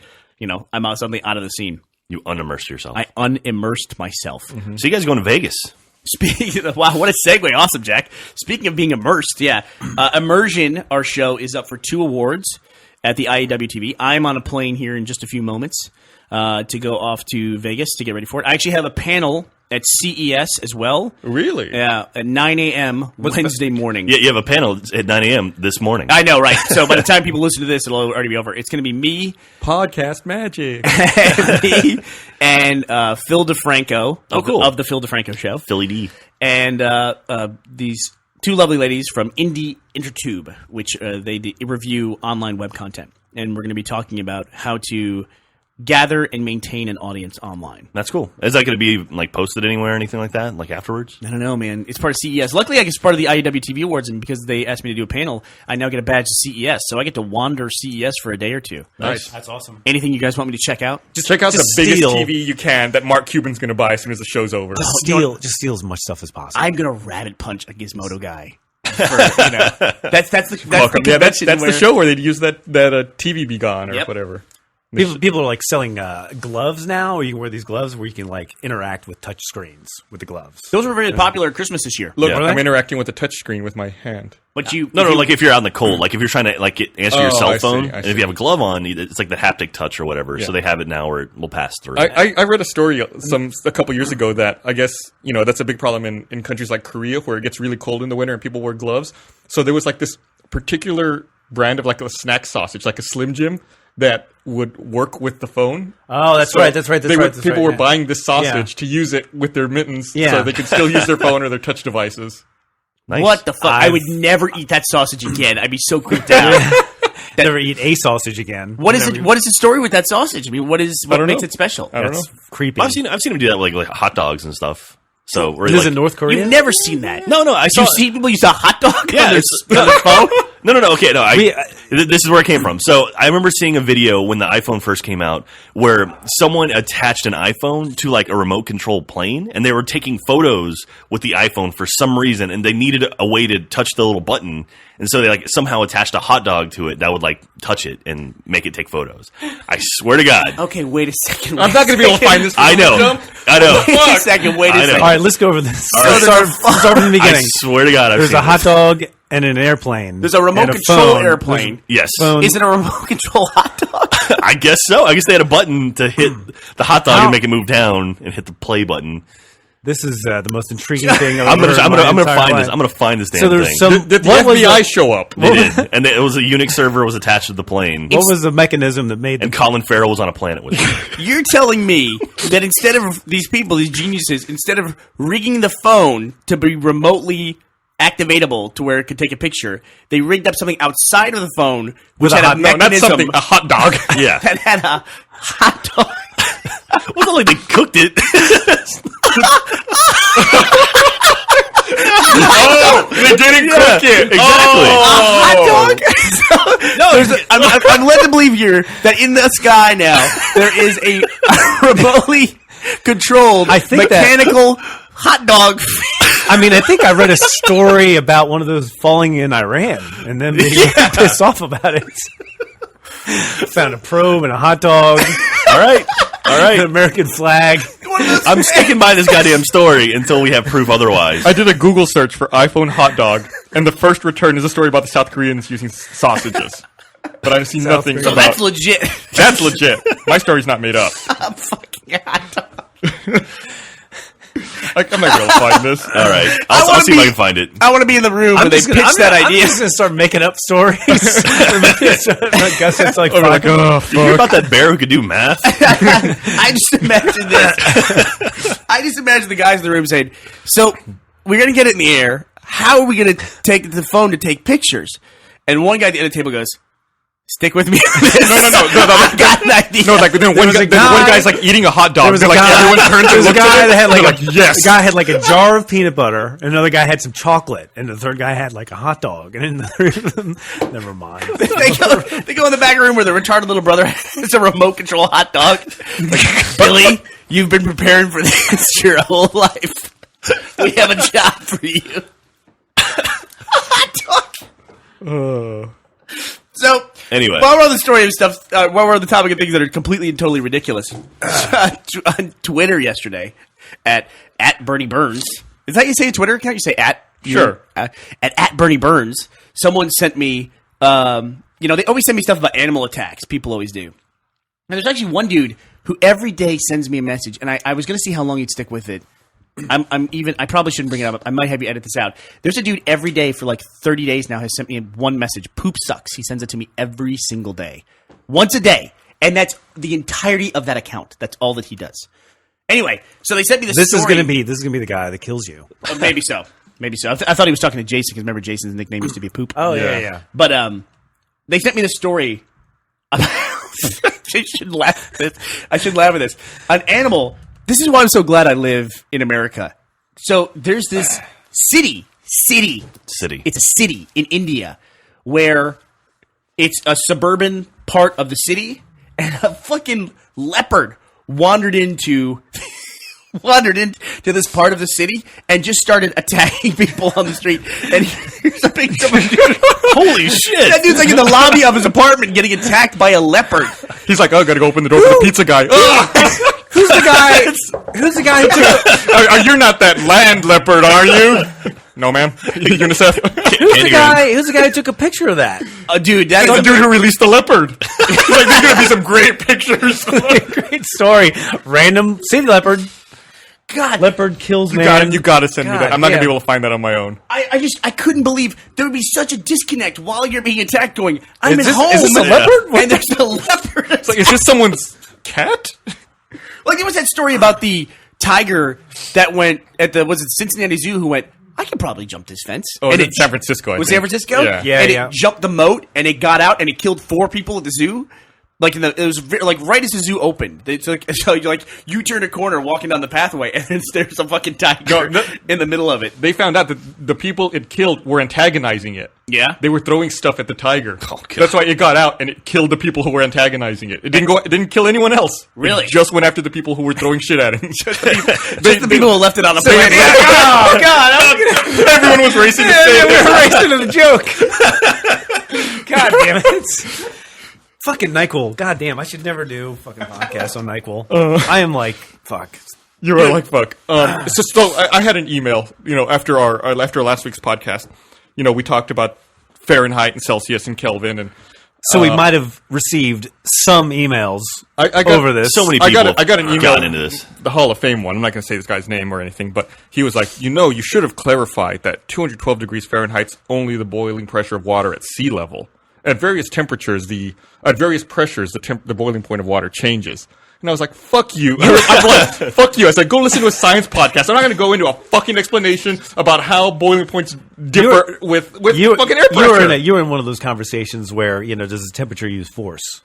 I'm suddenly out of the scene. You unimmersed yourself. I unimmersed myself. So you guys going to Vegas? Speaking of, wow, what a segue. Awesome, Jack. Speaking of being immersed, yeah. Immersion, our show, is up for 2 awards at the IAW TV. I'm on a plane here in just a few moments. to go off to Vegas to get ready for it. I actually have a panel at CES as well. Really? Yeah, at 9 a.m. Wednesday morning. Yeah, you have a panel at 9 a.m. this morning. I know, right? So by the time people listen to this, it'll already be over. It's going to be me, Podcast magic. me and Phil DeFranco Oh, cool. of the Phil DeFranco Show. Philly D. And these two lovely ladies from Indie Intertube, which they review online web content. And we're going to be talking about how to gather and maintain an audience online. That's cool. Is that going to be like posted anywhere or anything like that? Like afterwards? I don't know, man. It's part of CES. Luckily, I guess part of the IEW TV Awards, and because they asked me to do a panel, I now get a badge to CES, so I get to wander CES for a day or two. Nice. That's awesome. Anything you guys want me to check out? Just check out the Just biggest steal. TV you can that Mark Cuban's going to buy as soon as the show's over. Just steal as much stuff as possible. I'm gonna rabbit punch a Gizmodo guy. For, that's the Welcome. Yeah, that's convention the show where they'd use that TV be gone or Yep. whatever. People are like selling gloves now, or you can wear these gloves where you can like interact with touch screens with the gloves. Those were very popular at Christmas this year. Look, Yeah. I'm interacting with the touch screen with my hand. But you No, like if you're out in the cold, like if you're trying to like answer your Oh, cell I see, phone, I and see. if you have a glove on, it's like the haptic touch or whatever. Yeah. So they have it now where it will pass through. I read a story a couple years ago that I guess that's a big problem in countries like Korea where it gets really cold in the winter and people wear gloves. So there was like this particular brand of like a snack sausage, like a Slim Jim, that would work with the phone. Oh, that's So right. That's right. That's right. That's people right, were yeah. buying this sausage to use it with their mittens Yeah. so they could still use their phone or their touch devices. Nice. what the fuck? I I've- would never eat that sausage again. I'd be so creeped out. Never eat a sausage again. What is Never- it? What is the story with that sausage? I mean, what don't makes know. it special? I don't know. That's creepy. I've seen them do that with like hot dogs and stuff. So we're This is like, in North Korea. You've never seen that. no, I saw You see people use a hot dog Yeah, on their, it's- on their phone? No. Okay, no. We- This is where it came from. So I remember seeing a video when the iPhone first came out where someone attached an iPhone to like a remote control plane, and they were taking photos with the iPhone for some reason, and they needed a way to touch the little button, and so they like somehow attached a hot dog to it that would like touch it and make it take photos. I swear to God. Okay, wait a second. I'm not going to be able to find this. I know. I know. Wait a second. Wait a I know. second. All right, let's go over this. right. Start from the I beginning. swear to God, I've There's seen a hot this. dog and an airplane. There's a remote and control phone. airplane. Yes. Phone. Is it a remote control hot dog? I guess so. I guess they had a button to hit the hot dog How- and make it move down and hit the play button. This is the most intriguing thing I'm gonna find this. this. I'm gonna find this damn So there's thing. some. Did the what was FBI the- show up? They did, and it was a Unix server was attached to the plane, What was the mechanism that made and the Colin Farrell was on a planet with it. You're telling me that instead of these people, these geniuses, instead of rigging the phone to be remotely activatable to where it could take a picture, they rigged up something outside of the phone which With a had a hot- no, Not mechanism something, a hot dog. Yeah, that had a hot dog. it wasn't like they cooked it. Oh, they didn't cook it. Exactly. Hot dog? No, I'm led to believe here that in the sky now there is a remotely controlled I think that- mechanical hot dog. I mean, I think I read a story about one of those falling in Iran, and then they got pissed off about it. Found a probe and a hot dog, All right, an American flag. I'm sticking by this goddamn story until we have proof otherwise. I did a Google search for iPhone hot dog, and the first return is a story about the South Koreans using sausages. But I've seen nothing Korea. about. That's legit. That's legit. My story's not made up. A fucking hot dog. I'm not going to find this. All right, I I'll wanna see if be- I can find it. I want to be in the room when they pitch that I'm idea. just gonna start making up stories. I guess it's like, I'm like, fuck. oh, You hear fuck. about that bear who could do math? I just imagine this. I just imagine the guys in the room saying, "So we're gonna get it in the air. How are we gonna take the phone to take pictures?" And one guy at the end of the table goes, "Stick with me." On this. No. I got an idea. No, like then one, was a then one guy- guy's like eating a hot dog. There was a like guy- everyone turns there and was a looks guy at it. that had like They're yes. The guy had like a jar of peanut butter, and another guy had some chocolate, and the third guy had like a hot dog, and then the three of them, never mind. they go in the back room where the retarded little brother has a remote control hot dog. Like, Billy, you've been preparing for this your whole life. We have a job for you. Hot dog. So, Anyway. while we're on the story of stuff, while we're on the topic of things that are completely and totally ridiculous, on Twitter yesterday at Bernie Burns, is that how you say Twitter account? You say at? Sure. At Bernie Burns, someone sent me, they always send me stuff about animal attacks. People always do. And there's actually one dude who every day sends me a message, and I was going to see how long he'd stick with it. I probably shouldn't bring it up. I might have you edit this out. There's a dude every day for like 30 days now has sent me one message. Poop sucks. He sends it to me every single day. Once a day. And that's the entirety of that account. That's all that he does. Anyway, so they sent me This story. is gonna be the guy that kills you. Maybe so. Maybe so. I thought he was talking to Jason because remember Jason's nickname used to be Poop. Oh yeah. But they sent me the story. I should laugh at this. I should laugh at this. An animal. This is why I'm so glad I live in America. So there's this city. It's a city in India where it's a suburban part of the city, and a fucking leopard wandered into this part of the city and just started attacking people on the street. And here's a picture of a dude. Holy shit! That dude's like in the lobby of his apartment getting attacked by a leopard. He's like, oh, I gotta go open the door for the pizza guy. Who's the guy? Who's the guy who took? You're not that land leopard, are you? No, ma'am. UNICEF. Who's the guy who took a picture of that? Dude, that's The dude who released the leopard. He's like, there's gonna be some great pictures. Great story. Random city leopard. God. Leopard kills man. You gotta send me God, that. I'm not gonna yeah. be able to find that on my own. I couldn't believe there would be such a disconnect while you're being attacked going, I'm Is at this- home. is this a leopard? And there's a leopard. It's like, is this someone's cat? Like there was that story about the tiger that went at was it Cincinnati Zoo who went, I could probably jump this fence. Oh, and it's San Francisco, I was think. San Francisco? Yeah. Yeah, and yeah. it jumped the moat and it got out and it killed 4 people at the zoo. Like it was like right as the zoo opened. So you turn a corner walking down the pathway and there's a fucking tiger in the middle of it. They found out that the people it killed were antagonizing it. Yeah? They were throwing stuff at the tiger. Oh, God. That's why it got out and it killed the people who were antagonizing it. It didn't kill anyone else. Really? It just went after the people who were throwing shit at it. Just the people who left it on the planet. Oh God! Everyone was racing to save it. We're racing to the joke. God damn it! Fucking NyQuil. God damn, I should never do fucking podcasts on NyQuil. I am like, fuck. You were like, fuck. So I had an email, after our last week's podcast. We talked about Fahrenheit and Celsius and Kelvin and So we might have received some emails I got, over this. So many I people got an email gotten into this. The Hall of Fame one. I'm not going to say this guy's name or anything, but he was like, you should have clarified that 212 degrees Fahrenheit's only the boiling pressure of water at sea level. At various temperatures, at various pressures, the boiling point of water changes. And I was like, fuck you. Fuck you. I said, go listen to a science podcast. I'm not going to go into a fucking explanation about how boiling points differ with fucking air pressure. You were in one of those conversations where, does the temperature use force?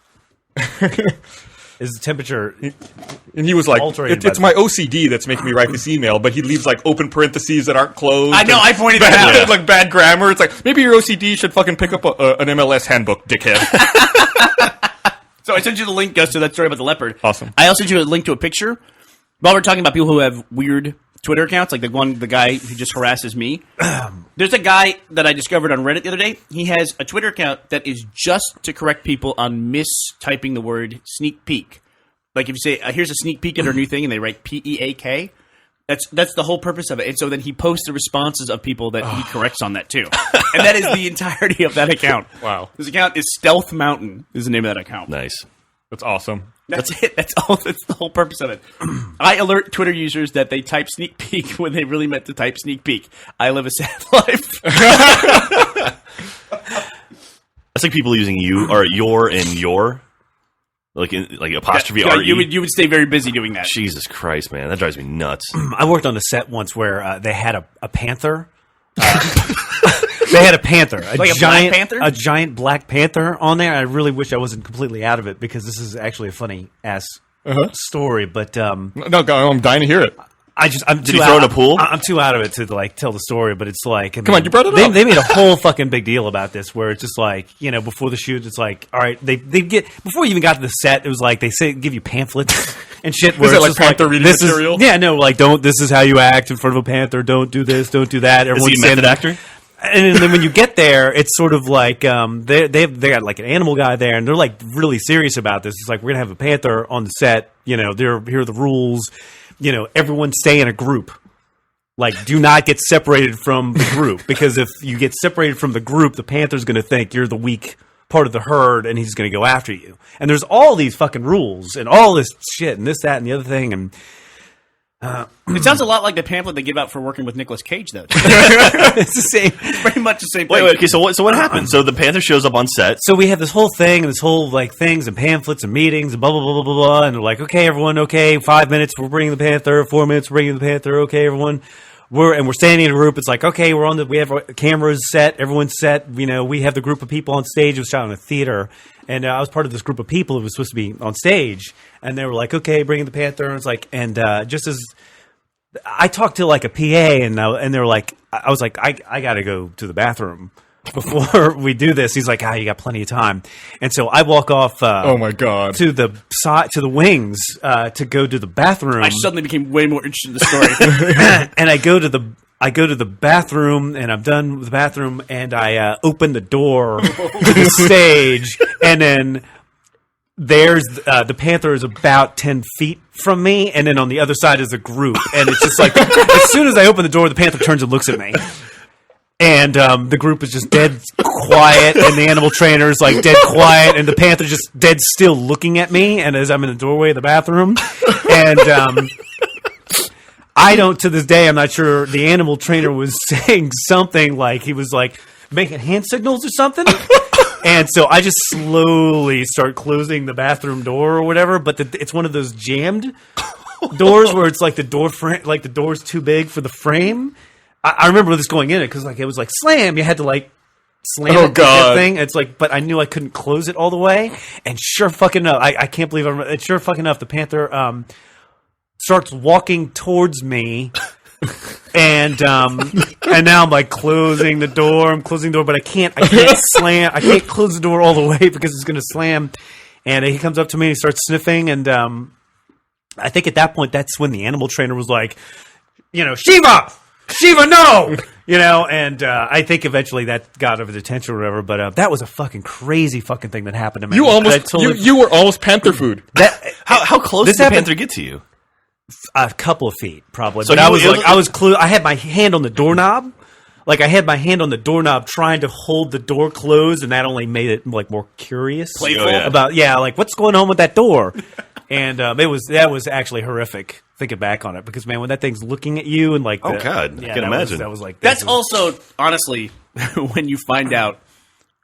Is the temperature... And he was like, Altering it's by my OCD that's making me write this email, but he leaves like open parentheses that aren't closed. I know, and I pointed bad, that out. like bad grammar. It's like, maybe your OCD should fucking pick up an MLS handbook, dickhead. So I sent you the link, Gus, to that story about the leopard. Awesome. I also sent you a link to a picture. While we're talking about people who have weird Twitter accounts, like the guy who just harasses me. There's a guy that I discovered on Reddit the other day. He has a Twitter account that is just to correct people on mistyping the word sneak peek. Like if you say, here's a sneak peek at our new thing, and they write PEAK, that's the whole purpose of it. And so then he posts the responses of people that he corrects on that too. And that is the entirety of that account. Wow. His account is Stealth Mountain is the name of that account. Nice. That's awesome. That's it. That's all. That's the whole purpose of it. I alert Twitter users that they type sneak peek when they really meant to type sneak peek. I live a sad life. That's like people using you or your and your, like apostrophe Yeah, RE. you would stay very busy doing that. Jesus Christ, man, that drives me nuts. I worked on a set once where they had a panther. They had a panther, Like a black panther? a giant black panther on there. I really wish I wasn't completely out of it because this is actually a funny ass story. But No, I'm dying to hear it. I'm too he out, throw it in a pool? I'm too out of it to like tell the story. But it's like, Come on, you brought it they, up. They made a whole fucking big deal about this, where it's just like, before the shoot, it's like, all right, they get before you even got to the set, it was like they give you pamphlets and shit. Where Is it it's like just panther reading this material? don't. This is how you act in front of a panther. Don't do this. Don't do that. Is Everyone's he a method standing- actor? And then when you get there, it's sort of like they got like an animal guy there, and they're like really serious about this. It's like, we're gonna have a panther on the set. Here are the rules. Everyone stay in a group. Like, do not get separated from the group, because if you get separated from the group, the panther's gonna think you're the weak part of the herd, and he's going to go after you. And there's all these fucking rules and all this shit and this, that, and the other thing. And It sounds a lot like the pamphlet they give out for working with Nicolas Cage, though. it's the same. It's pretty much the same thing. Wait, okay, so what happened? So the Panther shows up on set. So we have this whole thing and this whole like things and pamphlets and meetings and blah blah blah blah blah blah. And they're like, okay, everyone, okay, 5 minutes we're bringing the Panther, 4 minutes we're bringing the Panther, okay, everyone. We're standing in a group. It's like, okay, we have our cameras set, everyone's set. You know, we have the group of people on stage. It was shot in a theater, and I was part of this group of people who was supposed to be on stage. And they were like, okay, bringing the Panther. And it's like, and just as I talked to like a PA, and they were like, I was like, I got to go to the bathroom before we do this. He's like, you got plenty of time. And so I walk off. Oh my god! To the side, to the wings, to go to the bathroom. I suddenly became way more interested in the story. And I go to the bathroom, and I'm done with the bathroom, and I open the door to the stage, and then there's the Panther is about 10 feet from me, and then on the other side is a group, and it's just like as soon as I open the door, the Panther turns and looks at me. And the group is just dead quiet, and the animal trainer is like dead quiet, and the Panther just dead still looking at me. And as I'm in the doorway of the bathroom, and I don't, to this day, I'm not sure. The animal trainer was saying something like he was like making hand signals or something. And so I just slowly start closing the bathroom door or whatever. But it's one of those jammed doors where it's like the door frame, like the door's too big for the frame. I remember this going in it because like it was like slam. You had to like slam that thing. It's like, but I knew I couldn't close it all the way. And sure fucking enough, I can't believe it's sure fucking enough. The Panther starts walking towards me, and now I'm like closing the door. I'm closing the door, but I can't slam. I can't close the door all the way because it's going to slam. And he comes up to me and he starts sniffing. And I think at that point, that's when the animal trainer was like, you know, Shiva, no! You know, and I think eventually that got his attention or whatever, but that was a fucking crazy fucking thing that happened to me. You were almost Panther food. How close did the Panther get to you? A couple of feet, probably. So but I had my hand on the doorknob. Like, I had my hand on the doorknob trying to hold the door closed, and that only made it, like, more curious. Playful? About, like, what's going on with that door? And that was actually horrific, thinking back on it. Because, man, when that thing's looking at you and, like... God, I can imagine. That was like... That's also, honestly, when you find out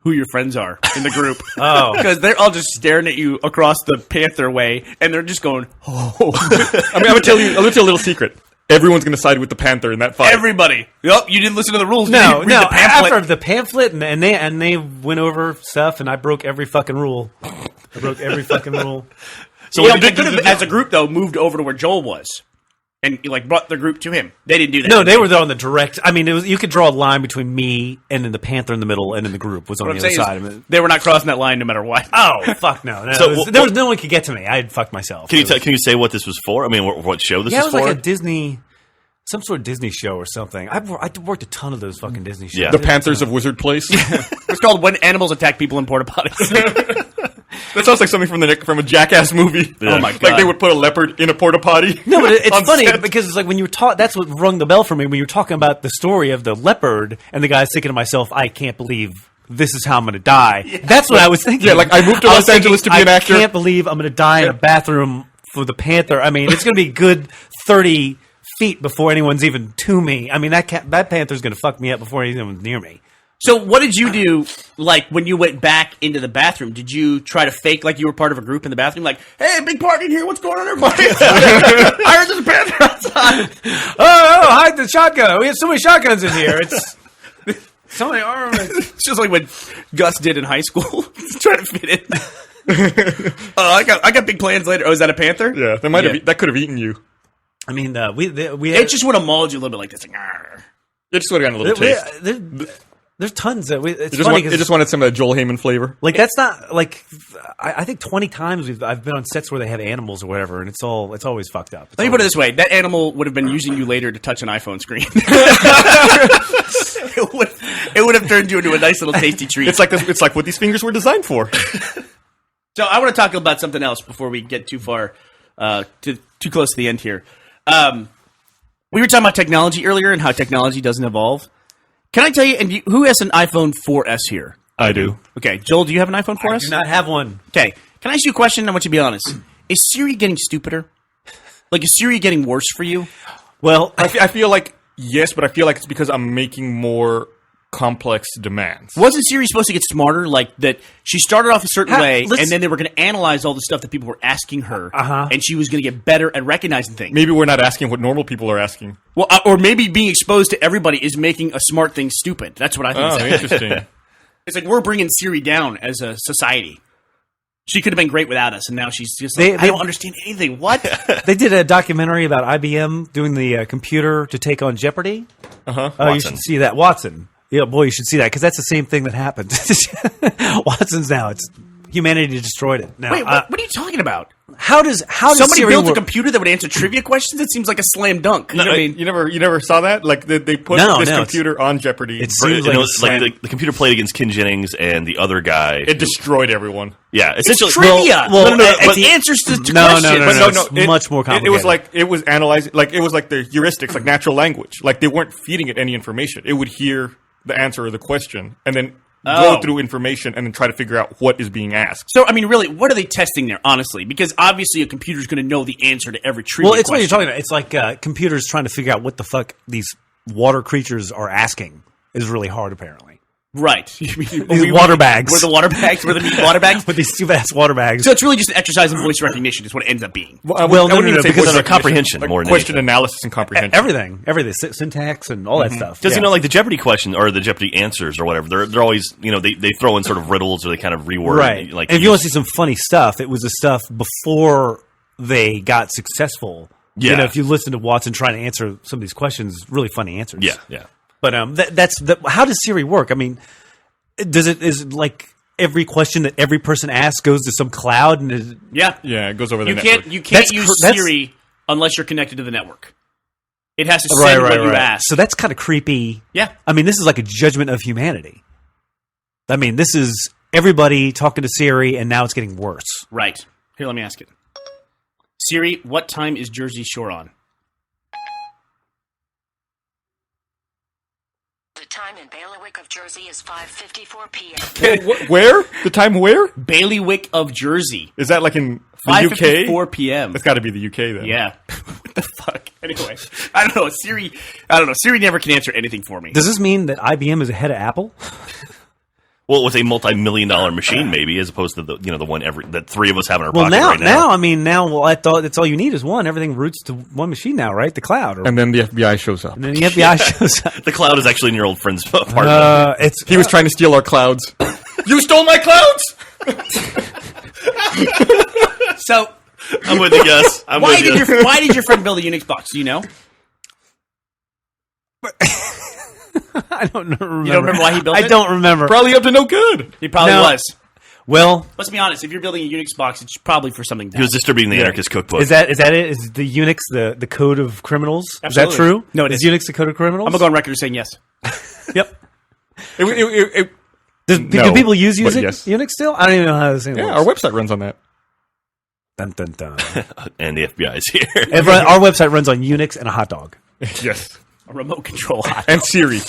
who your friends are in the group. Oh. Because they're all just staring at you across the Panther way, and they're just going, I'm gonna tell you a little secret. Everyone's going to side with the Panther in that fight. everybody. Yup, you didn't listen to the rules. No, Read the pamphlet. after the pamphlet, and they went over stuff, and I broke every fucking rule. So they could have, as a group, though, moved over to where Joel was. And, like, brought the group to him. They didn't do that. No, they were there on the direct... I mean, you could draw a line between me and then the Panther in the middle, and then the group was on the other side of it. They were not crossing that line no matter what. Oh, fuck no. There was no one could get to me. I had fucked myself. Can you say what this was for? I mean, what show this it is was for? like a Disney... Some sort of Disney show or something. I worked a ton of those fucking Disney shows. Yeah. The Panthers of Wizard Place. It's called When Animals Attack People in Porta Potties. That sounds like something from a Jackass movie. Yeah. Oh my God. Like they would put a leopard in a porta potty. No, but it's on funny set. because it's like when you were talking, that's what rung the bell for me when you were talking about the story of the leopard, and the guy's thinking to myself, I can't believe this is how I'm going to die. Yeah. That's what I was thinking. Yeah, like I moved to Los Angeles to be an actor. I can't believe I'm going to die in a bathroom for the Panther. I mean, it's going to be a good 30 feet before anyone's even to me. I mean, that Panther's going to fuck me up before anyone's near me. So what did you do, like, when you went back into the bathroom? Did you try to fake like you were part of a group in the bathroom? Like, hey, big party in here. What's going on, everybody? I heard there's a Panther outside. Oh, hide the shotgun. We have so many shotguns in here. It's so many armaments. It's just like what Gus did in high school. Trying to fit in. I got big plans later. Oh, is that a Panther? Yeah, that could have eaten you. I mean, we It just would have mauled you a little bit like this. Like, It just would have gotten a little taste. There's tons of it's It funny just wanted some of that Joel Heyman flavor. like that's not like I think 20 times I've been on sets where they have animals or whatever, and it's always fucked up. Let me put it this way: that animal would have been using you later to touch an iPhone screen. it would have turned you into a nice little tasty treat. It's like what these fingers were designed for. So I want to talk about something else before we get too far, too close to the end here. We were talking about technology earlier and how technology doesn't evolve. Can I tell you? And who has an iPhone 4S here? I do. Okay, Joel, do you have an iPhone for I us? do not have one. Okay, can I ask you a question? I want you to be honest. Is Siri getting stupider? Like, is Siri getting worse for you? Well, I feel like yes, but I feel like it's because I'm making more complex demands. Wasn't Siri supposed to get smarter? Like that, she started off a certain way, let's- and then they were going to analyze all the stuff that people were asking her, Uh-huh. and she was going to get better at recognizing things. Maybe we're not asking what normal people are asking. Well, or maybe being exposed to everybody is making a smart thing stupid. That's what I think. Oh, it's like. interesting. It's like we're bringing Siri down as a society. She could have been great without us, and now she's just like, I don't understand anything. What? they did a documentary about IBM doing the computer to take on Jeopardy. Uh-huh. Oh, you should see that. Watson. Yeah, boy, you should see that because that's the same thing that happened. Watson's now. It's humanity destroyed it. Now, Wait, what are you talking about? how does Somebody Siri built a work? computer that would answer trivia questions? That seems like a slam dunk. No, I mean, you never saw that? Like they put No, this no, computer on Jeopardy. it seems like You know, a slam- like the computer played against Ken Jennings and the other guy. it destroyed everyone. Yeah, it's essentially. trivia. well, it's but- answers to No, questions. no, But no, no, it's much more It was complicated. like it was analyzing, like it was like the heuristics, like natural language. Like they weren't feeding it any information. It would hear the answer of the question and then Oh. go through information and then try to figure out what is being asked. So, I mean, really, what are they testing there, honestly? Because obviously a computer's going to know the answer to every trivia Well, it's what question. you're talking about. It's like computers trying to figure out what the fuck these water creatures are asking is really hard, apparently. Right. These water bags. Were the water bags? Were the meat water bags? With these stupid ass water bags. So it's really just an exercise in voice recognition is what it ends up being. I Well, no, wouldn't no, even no, say because voice of recognition, comprehension like more than question anything. analysis and comprehension. everything, syntax and all that stuff. Because Yeah. you know, like the Jeopardy question or the Jeopardy answers or whatever, they're always, you know, they throw in sort of riddles or they kind of reword. Right. Like and if you want to see some funny stuff, it was the stuff before they got successful. Yeah. You know, if you listen to Watson trying to answer some of these questions, really funny answers. yeah. But how does Siri work? I mean, is it like every question that every person asks goes to some cloud and is, Yeah. Yeah, it goes over the You network. can't That's use cr- that's- Siri unless you're connected to the network. It has to send what you ask. So that's kind of creepy. Yeah. I mean, this is like a judgment of humanity. I mean, this is everybody talking to Siri, and now it's getting worse. Right. Here, let me ask it. Siri, what time is Jersey Shore on? The time in Bailiwick of Jersey is 5:54 p.m. Where? The time where? Bailiwick of Jersey. Is that like in the 5:54 UK? p.m. It's got to be the UK then. Yeah. What the fuck? Anyway, I don't know. Siri never can answer anything for me. Does this mean that IBM is ahead of Apple? Well, with a multi-million-dollar machine, maybe, as opposed to the one that three of us have in our Well, pocket right now. I thought that's all you need is one. Everything routes to one machine now, right? The cloud. And then the FBI shows up. And then the FBI shows up. The cloud is actually in your old friend's apartment. It's He was trying to steal our clouds. You stole my clouds! So, I'm with you, Gus. why did your friend build a Unix box? Do you know? I don't remember. You don't remember why he built it? I don't remember. Probably up to no good. He probably No. was. Well, Let's be honest. If you're building a Unix box, it's probably for something. He was distributing the Anarchist Cookbook. is that it? Is the Unix the code of criminals? Absolutely. Is that true? No, it is is. Unix the code of criminals? I'm gonna go on record as saying yes. Yep. No, Do people use but Unix, yes. Unix still? I don't even know how this thing Yeah, works. our website runs on that. Dun, dun, dun. And the FBI is here. Our website runs on Unix and a hot dog. Yes. A remote control hot. And Siri.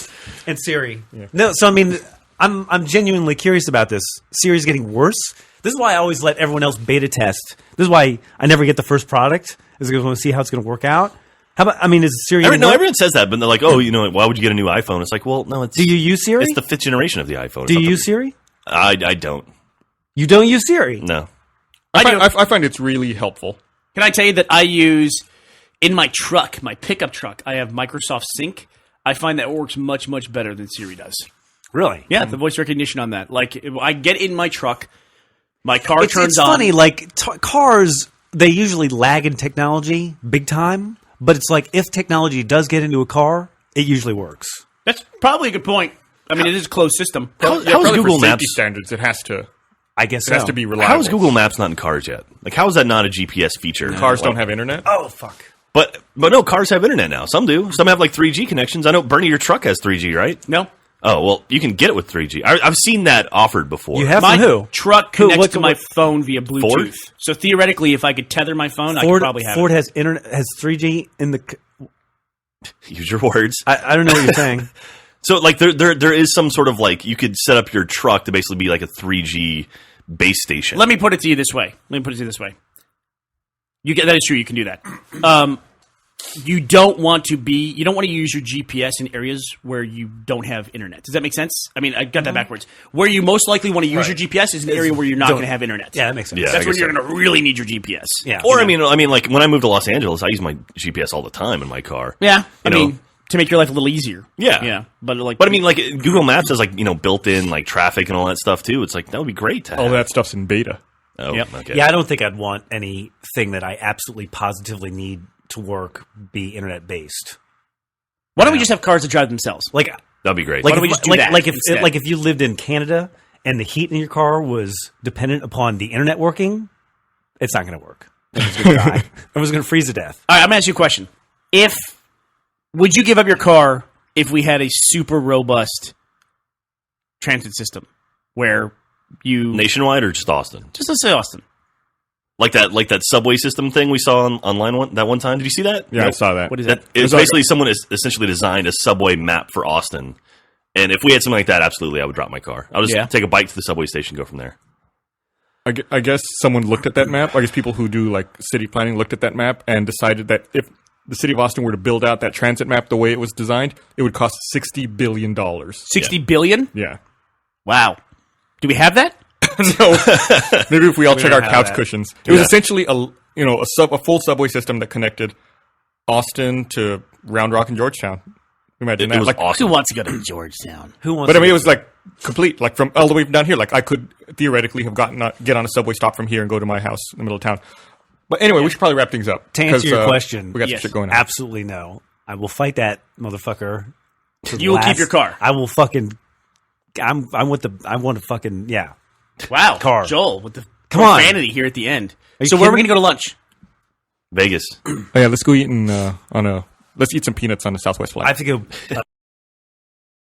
And Siri. No, so I mean, I'm genuinely curious about this. Siri's getting worse. This is why I always let everyone else beta test. This is why I never get the first product, is because I want to see how it's going to work out. How about? I mean, is Siri? getting worse? Everyone says that, but they're like, "Oh, you know, why would you get a new iPhone?" It's like, well, no, it's Do you use Siri? it's the fifth generation of the iPhone. Do you use Siri? I don't. You don't use Siri. No. I find it's really helpful. Can I tell you that I use in my truck, my pickup truck, I have Microsoft Sync. I find that works much, much better than Siri does. Really? Yeah, the voice recognition on that. Like, if I get in my truck, my car It's turns on. funny. Like cars, they usually lag in technology big time. But it's like if technology does get into a car, it usually works. That's probably a good point. I mean, it is a closed system. How Yeah, is probably Google for safety Maps? standards? It has to. I guess It has so. to be reliable. How is Google Maps not in cars yet? Like, how is that not a GPS feature? Cars don't have internet. Oh fuck. But no, cars have internet now. Some do. Some have like 3G connections. I know, Bernie, your truck has 3G, right? No. Oh, well, you can get it with 3G. I've seen that offered before. You have My from who? truck Who? connects What- to my what- phone via Bluetooth. Ford? So theoretically, if I could tether my phone, I could Ford. probably have Ford it. has internet. Has 3G in the. Use your words. I don't know what you're saying. So like there is some sort of like you could set up your truck to basically be like a 3G base station. Let me put it to you this way. That is true. You can do that. You don't want to use your GPS in areas where you don't have internet. Does that make sense? I mean, I got that backwards. Where you most likely want to use your GPS is an area where you're not going to have internet. Yeah, that makes sense. Yeah. That's I when guess you're so. going to really need your GPS. Yeah. Or I mean, like when I moved to Los Angeles, I use my GPS all the time in my car. Yeah. I You know? mean, to make your life a little easier. Yeah. Yeah. But I mean, like Google Maps has like built-in like traffic and all that stuff too. It's like that would be great to have. All that stuff's in beta. Oh, Yep. okay. Yeah, I don't think I'd want anything that I absolutely positively need to work be internet based. why don't we just have cars that drive themselves? Like That'd be great. Like, don't we if, just do like, that like if instead? like if you lived in Canada and the heat in your car was dependent upon the internet working, it's not going to work. Everyone's going to die. Everyone's going to freeze to death. All right, I'm going to ask you a question. Would you give up your car if we had a super robust transit system where you Nationwide or just Austin? just let's say Austin? Like that subway system thing we saw online one time. Did you see that? Yeah, I saw that. What is that? It's It was like- basically someone has essentially designed a subway map for Austin. And if we had something like that, absolutely, I would drop my car. I'll just Yeah. take a bike to the subway station, go from there. I guess someone looked at that map. I guess people who do like city planning looked at that map and decided that if the city of Austin were to build out that transit map the way it was designed, it would cost $60 billion. $60 billion? Yeah. Wow. Do we have that? So maybe if we all check don't our have couch that. cushions, it was Yeah. essentially a full subway system that connected Austin to Round Rock and Georgetown. Imagine It that. was Like, Who awesome. wants to go to Georgetown? Who wants? but I to mean, do it was like complete, like from all the way down here. Like I could theoretically have get on a subway stop from here and go to my house in the middle of town. But anyway, we should probably wrap things up. To answer 'cause, your question, we got yes, some shit going on. absolutely no. I will fight that motherfucker. to the You will keep last- your car. I will fucking. I want to fucking yeah. Wow. Car. Joel, with the Come on. profanity here at the end. you So where are we kidding going to go to lunch? Vegas. Oh, yeah, let's go eat let's eat some peanuts on the Southwest flight. I have to go.